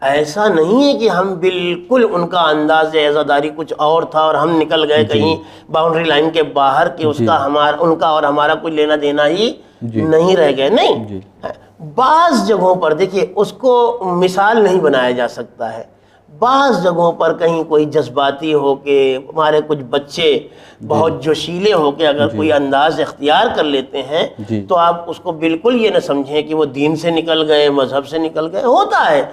ایسا نہیں ہے کہ ہم بالکل ان کا انداز عزاداری کچھ اور تھا اور ہم نکل گئے کہیں باؤنڈری لائن کے باہر، کہ اس کا ان کا اور ہمارا کوئی لینا دینا ہی نہیں رہ گئے۔ نہیں، بعض جگہوں پر دیکھیے اس کو مثال نہیں بنایا جا سکتا ہے، بعض جگہوں پر کہیں کوئی جذباتی ہو کے ہمارے کچھ بچے بہت جوشیلے ہو کے اگر کوئی انداز اختیار کر لیتے ہیں تو آپ اس کو بالکل یہ نہ سمجھیں کہ وہ دین سے نکل گئے، مذہب سے نکل گئے۔ ہوتا ہے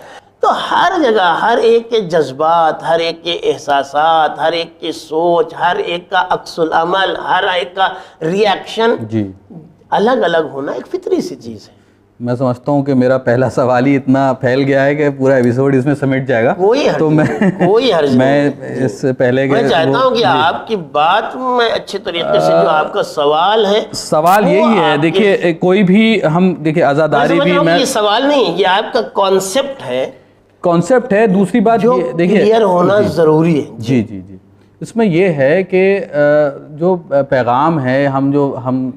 تو ہر جگہ ہر ایک کے جذبات، ہر ایک کے احساسات، ہر ایک کی سوچ، ہر ایک کا عکس العمل، ہر ایک کا ری ایکشن الگ الگ ہونا ایک فطری سی چیز ہے۔ میں سمجھتا ہوں کہ میرا پہلا سوال ہی اتنا پھیل گیا ہے کہ پورا ایپیسوڈ اس میں سمیٹ جائے گا، تو میں اس سے پہلے میں چاہتا ہوں کہ آپ کی بات میں اچھے طریقے سے جو آپ کا سوال ہے، سوال یہی ہے، دیکھیے کوئی بھی ہم دیکھیے عزاداری بھی، میں یہ سوال نہیں، یہ آپ کا کانسیپٹ ہے، دوسری بات دیکھیے کلیئر ہونا ضروری ہے۔ جی جی جی، اس میں یہ ہے کہ جو پیغام ہے، ہم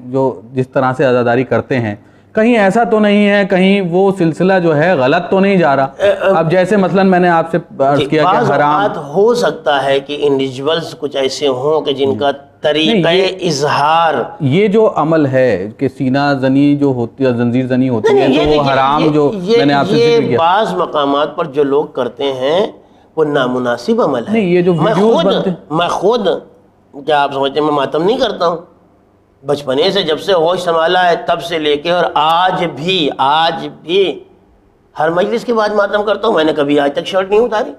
جو جس طرح سے عزاداری کرتے ہیں، کہیں ایسا تو نہیں ہے کہیں وہ سلسلہ جو ہے غلط تو نہیں جا رہا؟ اب جیسے مثلا میں نے آپ سے عرض کیا کہ حرام ہو سکتا ہے کہ انڈیویجولز کچھ ایسے ہوں کہ جن کا طریقہ اظہار، یہ جو عمل ہے کہ سینہ زنی جو ہوتی ہے، زنجیر زنی ہوتی ہے، تو وہ حرام جو میں نے آپ سے ذکر کیا، بعض مقامات پر جو لوگ کرتے ہیں وہ نامناسب عمل ہے۔ نہیں، یہ جو میں خود کیا آپ سمجھتے ہیں میں ماتم نہیں کرتا ہوں؟ بچپنے سے جب سے ہوش سنبھالا ہے تب سے لے کے اور آج بھی ہر مجلس کے بعد ماتم کرتا ہوں۔ میں نے کبھی آج تک شرٹ نہیں اتاری،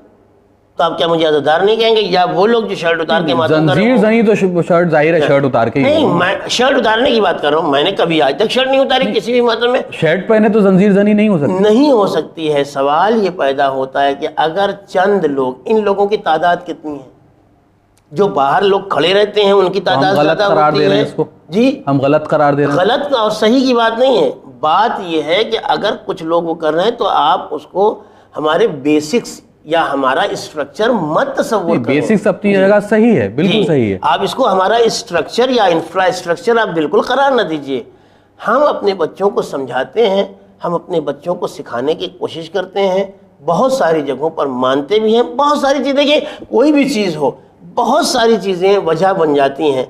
تو آپ کیا مجھے عزادار نہیں کہیں گے؟ یا وہ لوگ جو شرٹ اتار کے ماتم کر رہے ہیں، زنجیر زنی تو شرٹ ظاہر ہے شرٹ اتار کے، نہیں میں شرٹ اتارنے کی بات کر رہا ہوں، میں نے کبھی آج تک شرٹ نہیں اتاری کسی بھی ماتم میں۔ شرٹ پہنے تو زنجیر زنی نہیں ہو سکتی، نہیں ہو سکتی ہے۔ سوال یہ پیدا ہوتا ہے کہ اگر چند لوگ، ان لوگوں کی تعداد کتنی ہے؟ جو باہر لوگ کھڑے رہتے ہیں ان کی تعداد زیادہ ہوتی ہے. جی ہم غلط قرار دے رہے ہیں. غلط اور صحیح کی بات نہیں ہے. بات یہ ہے کہ اگر کچھ لوگ وہ کر رہے ہیں تو آپ اس کو ہمارے بیسکس یا ہمارا اسٹرکچر مت تصور کریں. بیسکس اپنی جگہ صحیح ہے, بالکل صحیح ہے. آپ اس کو ہمارا اسٹرکچر یا انفراسٹرکچر آپ بالکل قرار نہ دیجئے. ہم اپنے بچوں کو سمجھاتے ہیں, ہم اپنے بچوں کو سکھانے کی کوشش کرتے ہیں, بہت ساری جگہوں پر مانتے بھی ہیں. بہت ساری چیزیں, دیکھیے کوئی بھی چیز ہو, بہت ساری چیزیں وجہ بن جاتی ہیں.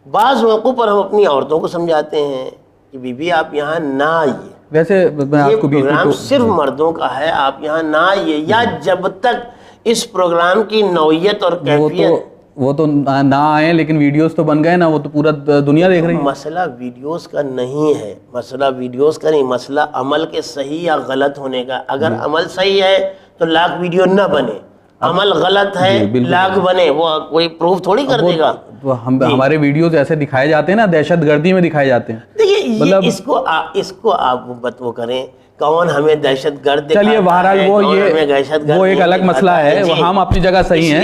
بعض موقعوں پر ہم اپنی عورتوں کو سمجھاتے ہیں کہ بی بی آپ یہاں نہ آئیے, ویسے میں آپ کو پروگرام صرف مردوں کا ہے, آپ یہاں نہ آئیے. یا جب تک اس پروگرام کی نوعیت اور کیفیت, وہ تو نہ آئے لیکن ویڈیوز تو بن گئے نا, وہ تو پورا دنیا دیکھ رہی ہے. مسئلہ ویڈیوز کا نہیں ہے, مسئلہ ویڈیوز کا نہیں, مسئلہ عمل کے صحیح یا غلط ہونے کا. اگر عمل صحیح ہے تو لاکھ ویڈیو نہ بنے, عمل غلط ہے لاکھ بنے, وہ کوئی پروف تھوڑی کر دے گا. ہمارے ویڈیوز ایسے دکھائے جاتے ہیں نا, دہشت گردی میں دکھائے جاتے ہیں. دیکھیے اس کو آپ وہ کریں, کون ہمیں دہشت گرد دکھاتا ہے. چلیے بہرحال وہ ایک الگ مسئلہ ہے, وہ ہم اپنی جگہ صحیح ہیں.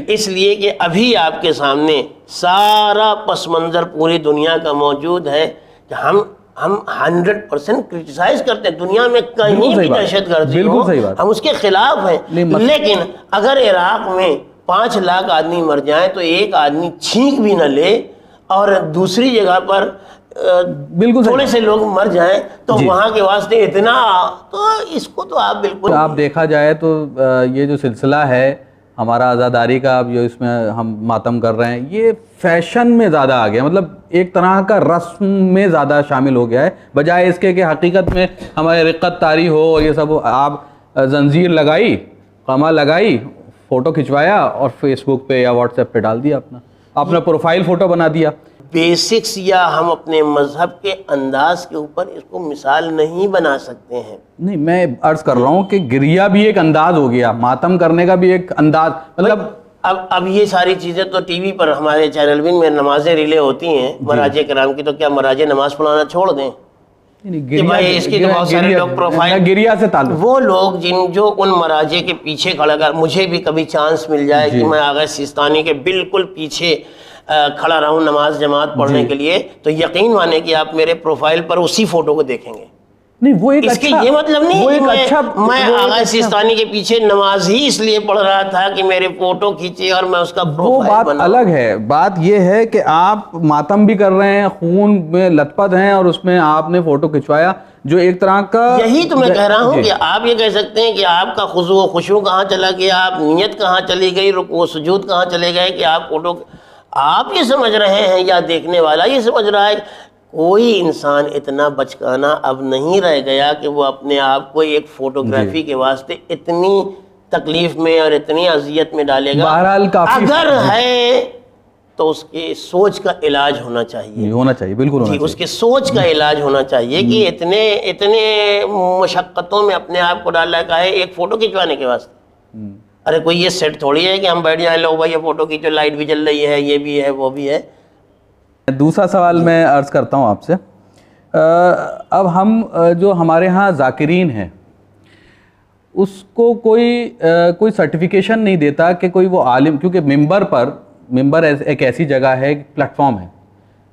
اس لیے کہ ابھی آپ کے سامنے سارا پس منظر پوری دنیا کا موجود ہے کہ ہم 100% کرٹیسائز کرتے ہیں. دنیا میں کہیں بھی دہشت گردی ہو ہم اس کے خلاف ہیں. لیکن اگر عراق میں 5 لاکھ آدمی مر جائیں تو ایک آدمی چھینک بھی نہ لے, اور دوسری جگہ پر بالکل تھوڑے سے لوگ مر جائیں تو وہاں کے واسطے اتنا, تو اس کو تو آپ بالکل, آپ دیکھا جائے تو یہ جو سلسلہ ہے ہمارا آزاداری کا, اب جو اس میں ہم ماتم کر رہے ہیں, یہ فیشن میں زیادہ آ گیا, مطلب ایک طرح کا رسم میں زیادہ شامل ہو گیا ہے, بجائے اس کے کہ حقیقت میں ہمارے رقت طاری ہو اور یہ سب ہو. آپ زنجیر لگائی, قمع لگائی, فوٹو کھنچوایا اور فیس بک پہ یا واٹس ایپ پہ ڈال دیا, اپنا پروفائل فوٹو بنا دیا. بیسکس یا ہم اپنے مذہب کے انداز کے اوپر اس کو مثال نہیں بنا سکتے ہیں. نہیں, میں عرض کر رہا ہوں کہ گریا بھی ایک انداز ہو گیا, ماتم کرنے کا بھی ایک انداز, مطلب اب یہ ساری چیزیں تو ٹی وی پر ہمارے چینل بھی میں نمازیں ریلے ہوتی ہیں مراجع کرام کی, تو کیا مراجع نماز پڑھانا چھوڑ دیں؟ اس کی تو بہت سارے لوگ پروفائل, گریا سے تعلق, وہ لوگ جو ان مراجع کے پیچھے کھڑا کر, مجھے بھی کبھی چانس مل جائے کہ میں آغا سیستانی کے بالکل پیچھے کھڑا رہوں نماز جماعت پڑھنے کے لیے, تو یقین مانے کہ آپ میرے پروفائل پر اسی فوٹو کو دیکھیں گے. نہیں, وہ ایک اس کے یہ مطلب نہیں میں آغا سیستانی کے پیچھے نماز ہی اس لیے پڑھ رہا تھا کہ میرے فوٹو کھینچے اور میں اس کا پروفائل بناؤں. بات الگ ہے. بات یہ ہے کہ آپ ماتم بھی کر رہے ہیں, خون میں لت پت ہیں, اور اس میں آپ نے فوٹو کھنچوایا جو ایک طرح کا, یہی تو میں کہہ رہا ہوں کہ آپ یہ کہہ سکتے ہیں کہ آپ کا خضوع و خشوع کہاں چلا گیا, آپ نیت کہاں چلی گئی, رکوع و سجود کہاں چلے گئے, کہ آپ فوٹو, آپ یہ سمجھ رہے ہیں یا دیکھنے والا یہ سمجھ رہا ہے. کوئی انسان اتنا بچکانا اب نہیں رہ گیا کہ وہ اپنے آپ کو ایک فوٹوگرافی کے واسطے اتنی تکلیف میں اور اتنی اذیت میں ڈالے گا. اگر ہے تو اس کی سوچ کا علاج ہونا چاہیے, بالکل ہونا چاہیے. اس کی سوچ کا علاج ہونا چاہیے کہ اتنے مشقتوں میں اپنے آپ کو ڈال رکھا ہے ایک فوٹو کھنچوانے کے واسطے. ارے کوئی یہ سیٹ تھوڑی ہے کہ ہم بیٹھ جائیں, لو بھائی یہ فوٹو کھینچو, لائٹ بھی جل رہی ہے, یہ بھی ہے وہ بھی ہے. دوسرا سوال میں عرض کرتا ہوں آپ سے. اب ہم جو ہمارے ہاں ذاکرین ہیں اس کو کوئی سرٹیفیکیشن نہیں دیتا کہ کوئی وہ عالم, کیونکہ ممبر ایک ایسی جگہ ہے, ایک پلیٹ فارم ہے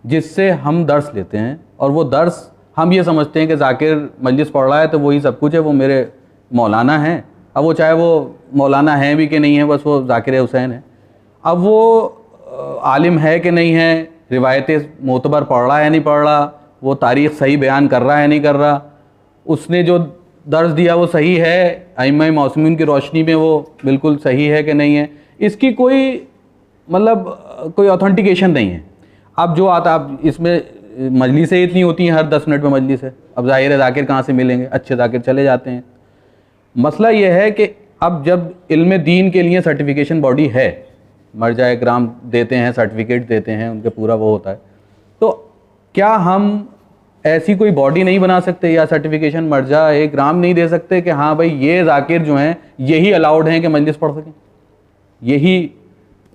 جس سے ہم درس لیتے ہیں, اور وہ درس ہم یہ سمجھتے ہیں کہ ذاکر مجلس پڑھ رہا ہے تو وہی سب کچھ ہے, وہ میرے مولانا ہیں. اب وہ چاہے وہ مولانا ہیں بھی کہ نہیں ہیں, بس وہ ذاکر حسین ہے. اب وہ عالم ہے کہ نہیں ہے, روایتیں معتبر پڑھ رہا ہے نہیں پڑھ رہا, وہ تاریخ صحیح بیان کر رہا ہے نہیں کر رہا, اس نے جو درس دیا وہ صحیح ہے, ائمہ معصومین کی روشنی میں وہ بالکل صحیح ہے کہ نہیں ہے, اس کی کوئی اوتھینٹیکیشن نہیں ہے. اب جو آتا, اب اس میں مجلسیں اتنی ہوتی ہیں, ہر 10 منٹ میں مجلس ہے, اب ظاہر ہے ذاکر کہاں سے ملیں گے, اچھے ذاکر چلے جاتے ہیں. مسئلہ یہ ہے کہ اب جب علم دین کے لیے سرٹیفیکیشن باڈی ہے, مرجع اکرام دیتے ہیں, سرٹیفکیٹ دیتے ہیں, ان کے پورا وہ ہوتا ہے, تو کیا ہم ایسی کوئی باڈی نہیں بنا سکتے یا سرٹیفیکیشن مرجع اکرام نہیں دے سکتے کہ ہاں بھائی یہ ذاکر جو ہیں یہی الاؤڈ ہیں کہ مجلس پڑھ سکیں, یہی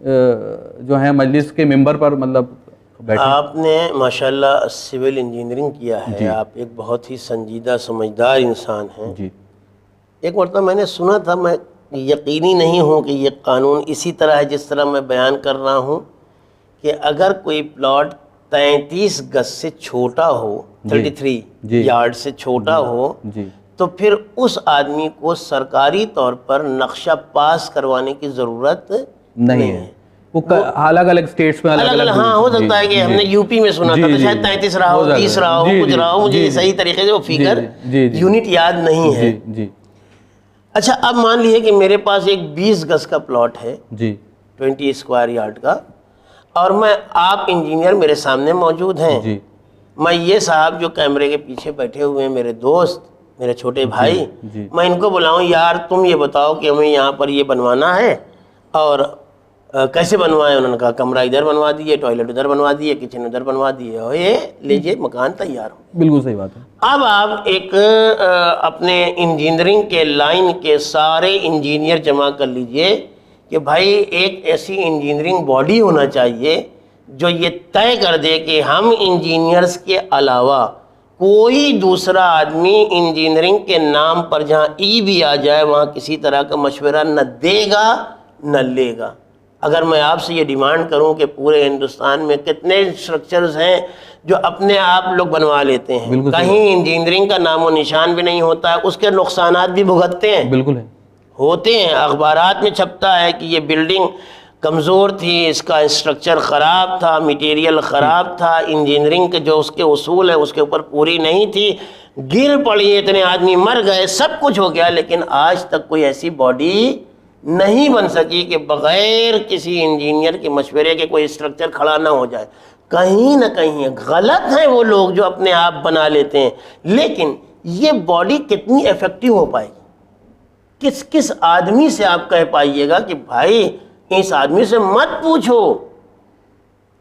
جو ہیں مجلس کے ممبر پر مطلب بیٹھے. آپ نے ماشاءاللہ سول انجینئرنگ کیا ہے, آپ ایک بہت ہی سنجیدہ سمجھدار انسان ہیں. جی. ایک مرتبہ میں نے سنا تھا, میں یقینی نہیں ہوں کہ یہ قانون اسی طرح ہے جس طرح میں بیان کر رہا ہوں کہ اگر کوئی پلاٹ 33 گز سے چھوٹا ہو، 33 یارڈ سے چھوٹا ہو، تو پھر اس آدمی کو سرکاری طور پر نقشہ پاس کروانے کی ضرورت نہیں ہے۔ وہ الگ الگ اسٹیٹس میں الگ الگ، ہاں ہو سکتا ہے کہ ہم نے یو پی میں سنا تھا تو شاید 33 رہا ہو، 30 رہا ہو، کچھ رہا ہو، مجھے صحیح طریقے سے وہ فگر یونٹ یاد نہیں ہے۔ اچھا اب مان لیے کہ میرے پاس ایک 20 گز کا پلاٹ ہے، 20 اسکوائر یارڈ کا، اور آپ انجینئر میرے سامنے موجود ہیں، میں یہ صاحب جو کیمرے کے پیچھے بیٹھے ہوئے ہیں میرے دوست، میرے چھوٹے بھائی، میں ان کو بلاؤں یار تم یہ بتاؤ کہ ہمیں یہاں پر یہ بنوانا ہے اور کیسے بنوائیں؟ انہوں نے کہا کمرہ ادھر بنوا دیے، ٹوائلٹ ادھر بنوا دیے، کچن ادھر بنوا دیے، اور یہ لیجیے مکان تیار ہو۔ بالکل صحیح بات ہے۔ اب آپ ایک اپنے انجینئرنگ کے لائن کے سارے انجینئر جمع کر لیجئے کہ بھائی ایک ایسی انجینئرنگ باڈی ہونا چاہیے جو یہ طے کر دے کہ ہم انجینئرز کے علاوہ کوئی دوسرا آدمی انجینئرنگ کے نام پر جہاں ای بھی آ جائے وہاں کسی طرح کا مشورہ نہ دے گا نہ لے گا۔ اگر میں آپ سے یہ ڈیمانڈ کروں کہ پورے ہندوستان میں کتنے اسٹرکچرز ہیں جو اپنے آپ لوگ بنوا لیتے ہیں، کہیں انجینئرنگ کا نام و نشان بھی نہیں ہوتا ہے، اس کے نقصانات بھی بھگتتے ہیں، بالکل ہوتے ہیں، اخبارات میں چھپتا ہے کہ یہ بلڈنگ کمزور تھی، اس کا اسٹرکچر خراب تھا، میٹیریل خراب تھا، انجینئرنگ کے جو اس کے اصول ہیں اس کے اوپر پوری نہیں تھی، گر پڑی، اتنے آدمی مر گئے، سب کچھ ہو گیا، لیکن آج تک کوئی ایسی باڈی نہیں بن سکی کہ بغیر کسی انجینئر کے مشورے کے کوئی اسٹرکچر کھڑا نہ ہو جائے۔ کہیں نہ کہیں غلط ہیں وہ لوگ جو اپنے آپ بنا لیتے ہیں، لیکن یہ باڈی کتنی ایفیکٹو ہو پائے گی؟ کس آدمی سے آپ کہہ پائیے گا کہ بھائی اس آدمی سے مت پوچھو،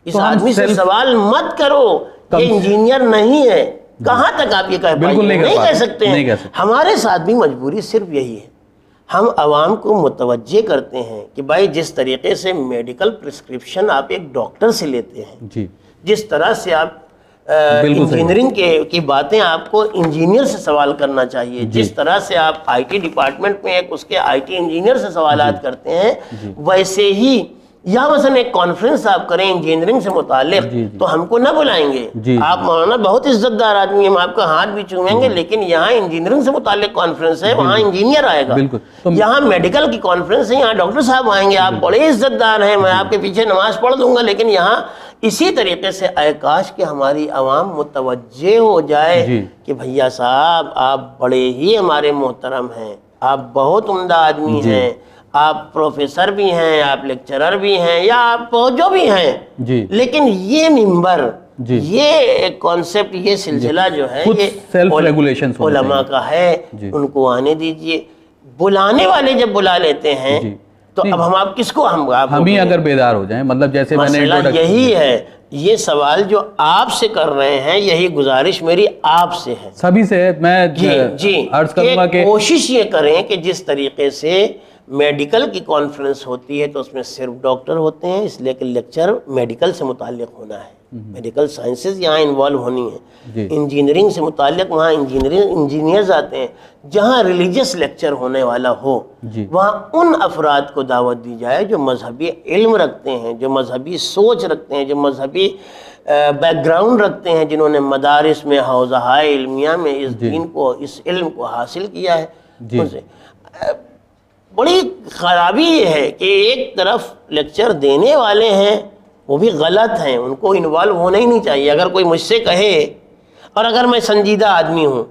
اس آدمی سے سوال مت کرو، یہ انجینئر نہیں ہے؟ کہاں تک آپ یہ کہہ پائیے؟ نہیں کہہ سکتے ہیں۔ ہمارے ساتھ بھی مجبوری صرف یہی ہے، ہم عوام کو متوجہ کرتے ہیں کہ بھائی جس طریقے سے میڈیکل پرسکرپشن آپ ایک ڈاکٹر سے لیتے ہیں، جس طرح سے آپ انجینئرنگ کی باتیں آپ کو انجینئر سے سوال کرنا چاہیے، جس طرح سے آپ آئی ٹی ڈپارٹمنٹ میں ایک اس کے آئی ٹی انجینئر سے سوالات کرتے ہیں، ویسے ہی یا مثلا ایک کانفرنس آپ کریں انجینئرنگ سے متعلق تو ہم کو نہ بلائیں گے، آپ مولانا بہت عزت دار آدمی ہیں، ہم آپ کا ہاتھ بھی چومیں گے، لیکن یہاں انجینئرنگ سے متعلق کانفرنس ہے، وہاں انجینئر آئے گا، یہاں میڈیکل کی کانفرنس ہے، یہاں ڈاکٹر صاحب آئیں گے، آپ بڑے عزت دار ہیں، میں آپ کے پیچھے نماز پڑھ دوں گا، لیکن یہاں اسی طریقے سے اے کاش کہ ہماری عوام متوجہ ہو جائے کہ بھیا صاحب آپ بڑے ہی ہمارے محترم ہیں، آپ بہت عمدہ آدمی ہیں، آپ پروفیسر بھی ہیں، آپ لیکچرر بھی ہیں، یا آپ جو بھی ہیں، لیکن یہ ممبر، یہ کانسیپٹ، یہ سلسلہ جو ہے یہ علماء کا ہے، ان کو آنے دیجئے۔ بلانے والے جب بلا لیتے ہیں تو اب ہم کس کو ہم ہی اگر بیدار ہو جائیں، مطلب جیسے میں نے یہی ہے، یہ سوال جو آپ سے کر رہے ہیں، یہی گزارش میری آپ سے ہے، سبھی سے میں عرض کروں گا کہ کوشش یہ کریں کہ جس طریقے سے میڈیکل کی کانفرنس ہوتی ہے تو اس میں صرف ڈاکٹر ہوتے ہیں، اس لیے کہ لیکچر میڈیکل سے متعلق ہونا ہے، میڈیکل سائنسز یہاں انوالو ہونی ہے، انجینئرنگ سے متعلق وہاں انجینئرز آتے ہیں، جہاں ریلیجس لیکچر ہونے والا ہو وہاں ان افراد کو دعوت دی جائے جو مذہبی علم رکھتے ہیں، جو مذہبی سوچ رکھتے ہیں، جو مذہبی بیک گراؤنڈ رکھتے ہیں، جنہوں نے مدارس میں، حوزہائے علمیہ میں اس دین کو، اس علم کو حاصل کیا ہے۔ بڑی خرابی یہ ہے کہ ایک طرف لیکچر دینے والے ہیں وہ بھی غلط ہیں، ان کو انوالو ہونا ہی نہیں چاہیے۔ اگر کوئی مجھ سے کہے، اور اگر میں سنجیدہ آدمی ہوں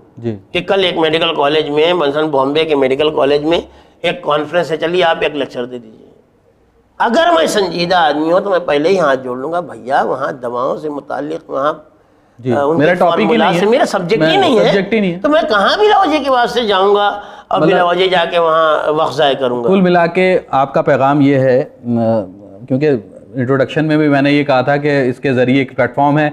کہ کل ایک میڈیکل کالج میں، مثلاً بامبے کے میڈیکل کالج میں ایک کانفرنس ہے، چلیے آپ ایک لیکچر دے دیجیے، اگر میں سنجیدہ آدمی ہوں تو میں پہلے ہی ہاتھ جوڑ لوں گا، بھیا وہاں دواؤں سے متعلق، وہاں میرا ٹاپک ہی نہیں ہے، میرا سبجیکٹ ہی نہیں ہے، تو میں کہاں بلا وجہ کے واسطے جاؤں گا اور بلا وجہ جا کے وہاں وقت ضائع کروں گا۔ کل ملا کے آپ کا پیغام یہ ہے، کیونکہ انٹروڈکشن میں بھی میں نے یہ کہا تھا کہ اس کے ذریعے ایک پلیٹ فارم ہے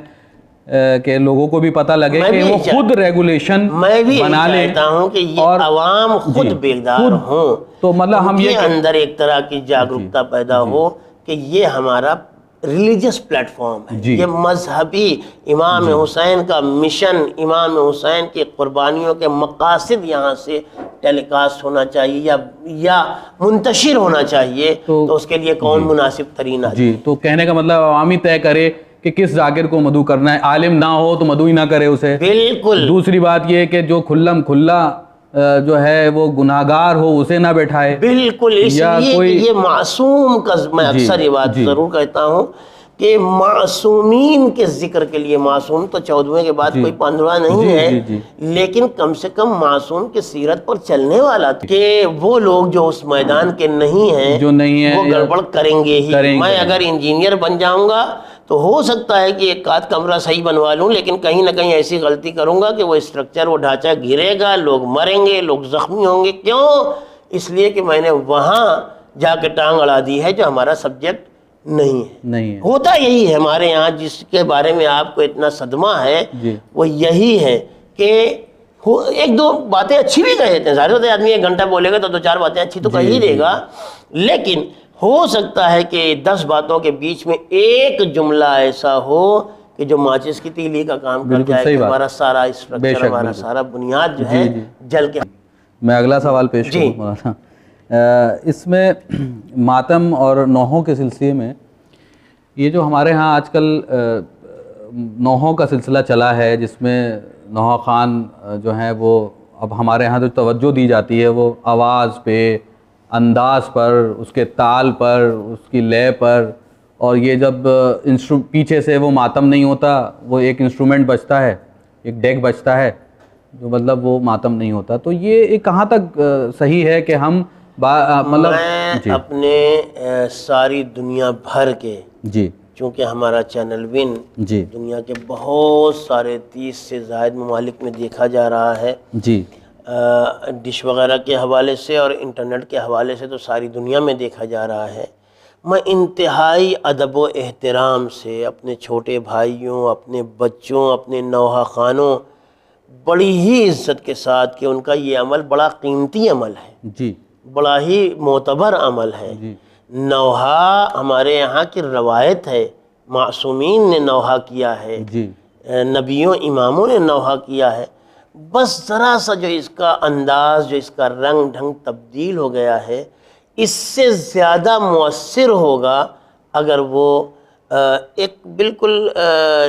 کہ لوگوں کو بھی پتہ لگے کہ وہ خود ریگولیشن بنا لیں، چاہتا ہوں کہ یہ عوام خود بیدار ہوں، تو مطلب ہم یہ اندر ایک طرح کی جاگرکتا پیدا ہو کہ یہ ہمارا ریلیجس پلیٹ فارم ہے، جی، یہ مذہبی امام حسین کا مشن، امام حسین کی قربانیوں کے مقاصد یہاں سے ٹیلی کاسٹ ہونا چاہیے یا منتشر ہونا چاہیے، تو اس کے لیے کون مناسب ترین آدمی؟ جی، تو کہنے کا مطلب عوامی طے کرے کہ کس ذاکر کو مدعو کرنا ہے، عالم نہ ہو تو مدعو ہی نہ کرے اسے. بالکل. دوسری بات یہ کہ جو کھلم کھلا جو ہے وہ گناہگار ہو اسے نہ بیٹھائے. بالکل، اس لیے کہ یہ معصوم کا، میں اکثر یہ بات ضرور کہتا ہوں کہ معصومین کے ذکر کے لیے، معصوم تو 14ویں کے بعد کوئی 15واں نہیں ہے، لیکن کم سے کم معصوم کی سیرت پر چلنے والا کہ وہ لوگ جو اس میدان کے نہیں ہیں وہ گڑبڑ کریں گے ہی. میں اگر انجینئر بن جاؤں گا تو ہو سکتا ہے کہ ایک آدھ کمرہ صحیح بنوا لوں، لیکن کہیں نہ کہیں ایسی غلطی کروں گا کہ وہ اسٹرکچر، وہ ڈھانچہ گرے گا، لوگ مریں گے، لوگ زخمی ہوں گے. کیوں؟ اس لیے کہ میں نے وہاں جا کے ٹانگ اڑا دی ہے جو ہمارا سبجیکٹ نہیں ہے. ہوتا یہی ہے ہمارے یہاں، جس کے بارے میں آپ کو اتنا صدمہ ہے وہ یہی ہے کہ ایک دو باتیں اچھی بھی کہتے ہیں. ظاہر ہوتا ہے آدمی 1 گھنٹہ بولے گا تو 2-4 باتیں اچھی تو کہہ ہی دے گا، لیکن ہو سکتا ہے کہ 10 باتوں کے بیچ میں ایک جملہ ایسا ہو کہ جو ماچس کی تیلی کا کام کر جائے کہ ہمارا سارا اسٹرکچر، ہمارا سارا بنیاد جو ہے جل کے. میں اگلا سوال پیش کروں مولانا. اس میں ماتم اور نوحوں کے سلسلے میں یہ جو ہمارے ہاں آج کل نوحوں کا سلسلہ چلا ہے، جس میں نوحہ خان جو ہیں وہ اب ہمارے ہاں جو توجہ دی جاتی ہے وہ آواز پہ، انداز پر، اس کے تال پر، اس کی لے پر، اور یہ جب پیچھے سے وہ ماتم نہیں ہوتا، وہ ایک انسٹرومنٹ بجتا ہے، ایک ڈیک بجتا ہے، جو مطلب وہ ماتم نہیں ہوتا. تو یہ کہاں تک صحیح ہے کہ ہم مطلب میں اپنے ساری دنیا بھر کے، چونکہ ہمارا چینل ون دنیا کے بہت سارے 30 سے زائد ممالک میں دیکھا جا رہا ہے، ڈش وغیرہ کے حوالے سے اور انٹرنیٹ کے حوالے سے تو ساری دنیا میں دیکھا جا رہا ہے. میں انتہائی ادب و احترام سے اپنے چھوٹے بھائیوں، اپنے بچوں، اپنے نوحہ خانوں، بڑی ہی عزت کے ساتھ کہ ان کا یہ عمل بڑا قیمتی عمل ہے، بڑا ہی معتبر عمل ہے. نوحہ ہمارے یہاں کی روایت ہے، معصومین نے نوحہ کیا ہے، نبیوں اماموں نے نوحہ کیا ہے. بس ذرا سا جو اس کا انداز، جو اس کا رنگ ڈھنگ تبدیل ہو گیا ہے، اس سے زیادہ مؤثر ہوگا اگر وہ ایک بالکل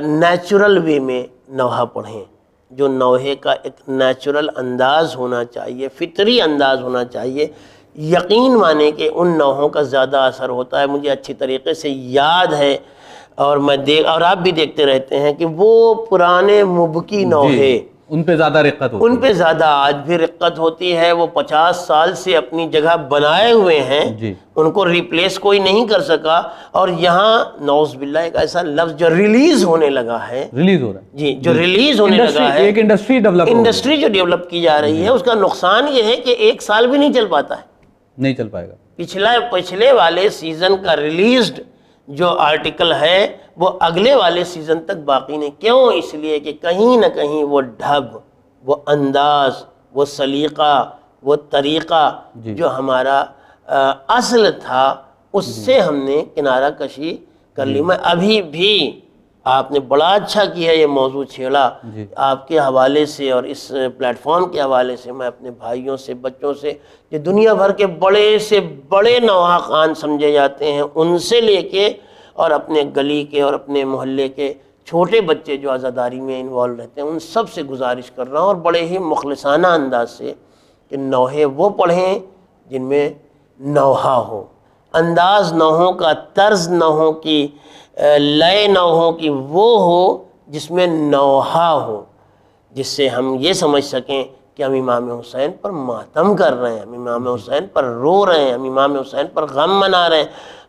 نیچرل وے میں نوحہ پڑھیں. جو نوحے کا ایک نیچرل انداز ہونا چاہیے، فطری انداز ہونا چاہیے. یقین مانے کہ ان نوحوں کا زیادہ اثر ہوتا ہے. مجھے اچھی طریقے سے یاد ہے اور اور آپ بھی دیکھتے رہتے ہیں کہ وہ پرانے مبکی نوحے، ان پہ زیادہ رقت ہوتی ہے، ان پہ زیادہ آج بھی رقت ہوتی ہے. وہ 50 سال سے اپنی جگہ بنائے ہوئے ہیں، ان کو ریپلیس کوئی نہیں کر سکا. اور یہاں نعوذ باللہ ایک ایسا لفظ جو ریلیز ہونے لگا ہے، ریلیز ہو رہا ہے، جو ریلیز ہونے لگا ہے، ایک انڈسٹری جو ڈیولپ کی جا رہی ہے، اس کا نقصان یہ ہے کہ 1 سال بھی نہیں چل پاتا ہے، نہیں چل پائے گا. پچھلے والے سیزن کا ریلیزڈ جو آرٹیکل ہے وہ اگلے والے سیزن تک باقی نہیں. کیوں؟ اس لیے کہ کہیں نہ کہیں وہ ڈھب، وہ انداز، وہ سلیقہ، وہ طریقہ جو ہمارا اصل تھا، اس سے ہم نے کنارہ کشی کر لی. میں ابھی بھی، آپ نے بڑا اچھا کیا یہ موضوع چھیڑا، آپ کے حوالے سے اور اس پلیٹ فارم کے حوالے سے میں اپنے بھائیوں سے، بچوں سے، جو دنیا بھر کے بڑے سے بڑے نوحہ خان سمجھے جاتے ہیں، ان سے لے کے اور اپنے گلی کے اور اپنے محلے کے چھوٹے بچے جو عزاداری میں انوالو رہتے ہیں، ان سب سے گزارش کر رہا ہوں اور بڑے ہی مخلصانہ انداز سے کہ نوحے وہ پڑھیں جن میں نوحہ ہو، انداز نوحوں کا، طرز نوحوں کی، لئے نوحوں کی وہ ہو جس میں نوحہ ہو، جس سے ہم یہ سمجھ سکیں کہ ہم امام حسین پر ماتم کر رہے ہیں، ہم امام حسین پر رو رہے ہیں، ہم امام حسین پر غم منا رہے ہیں،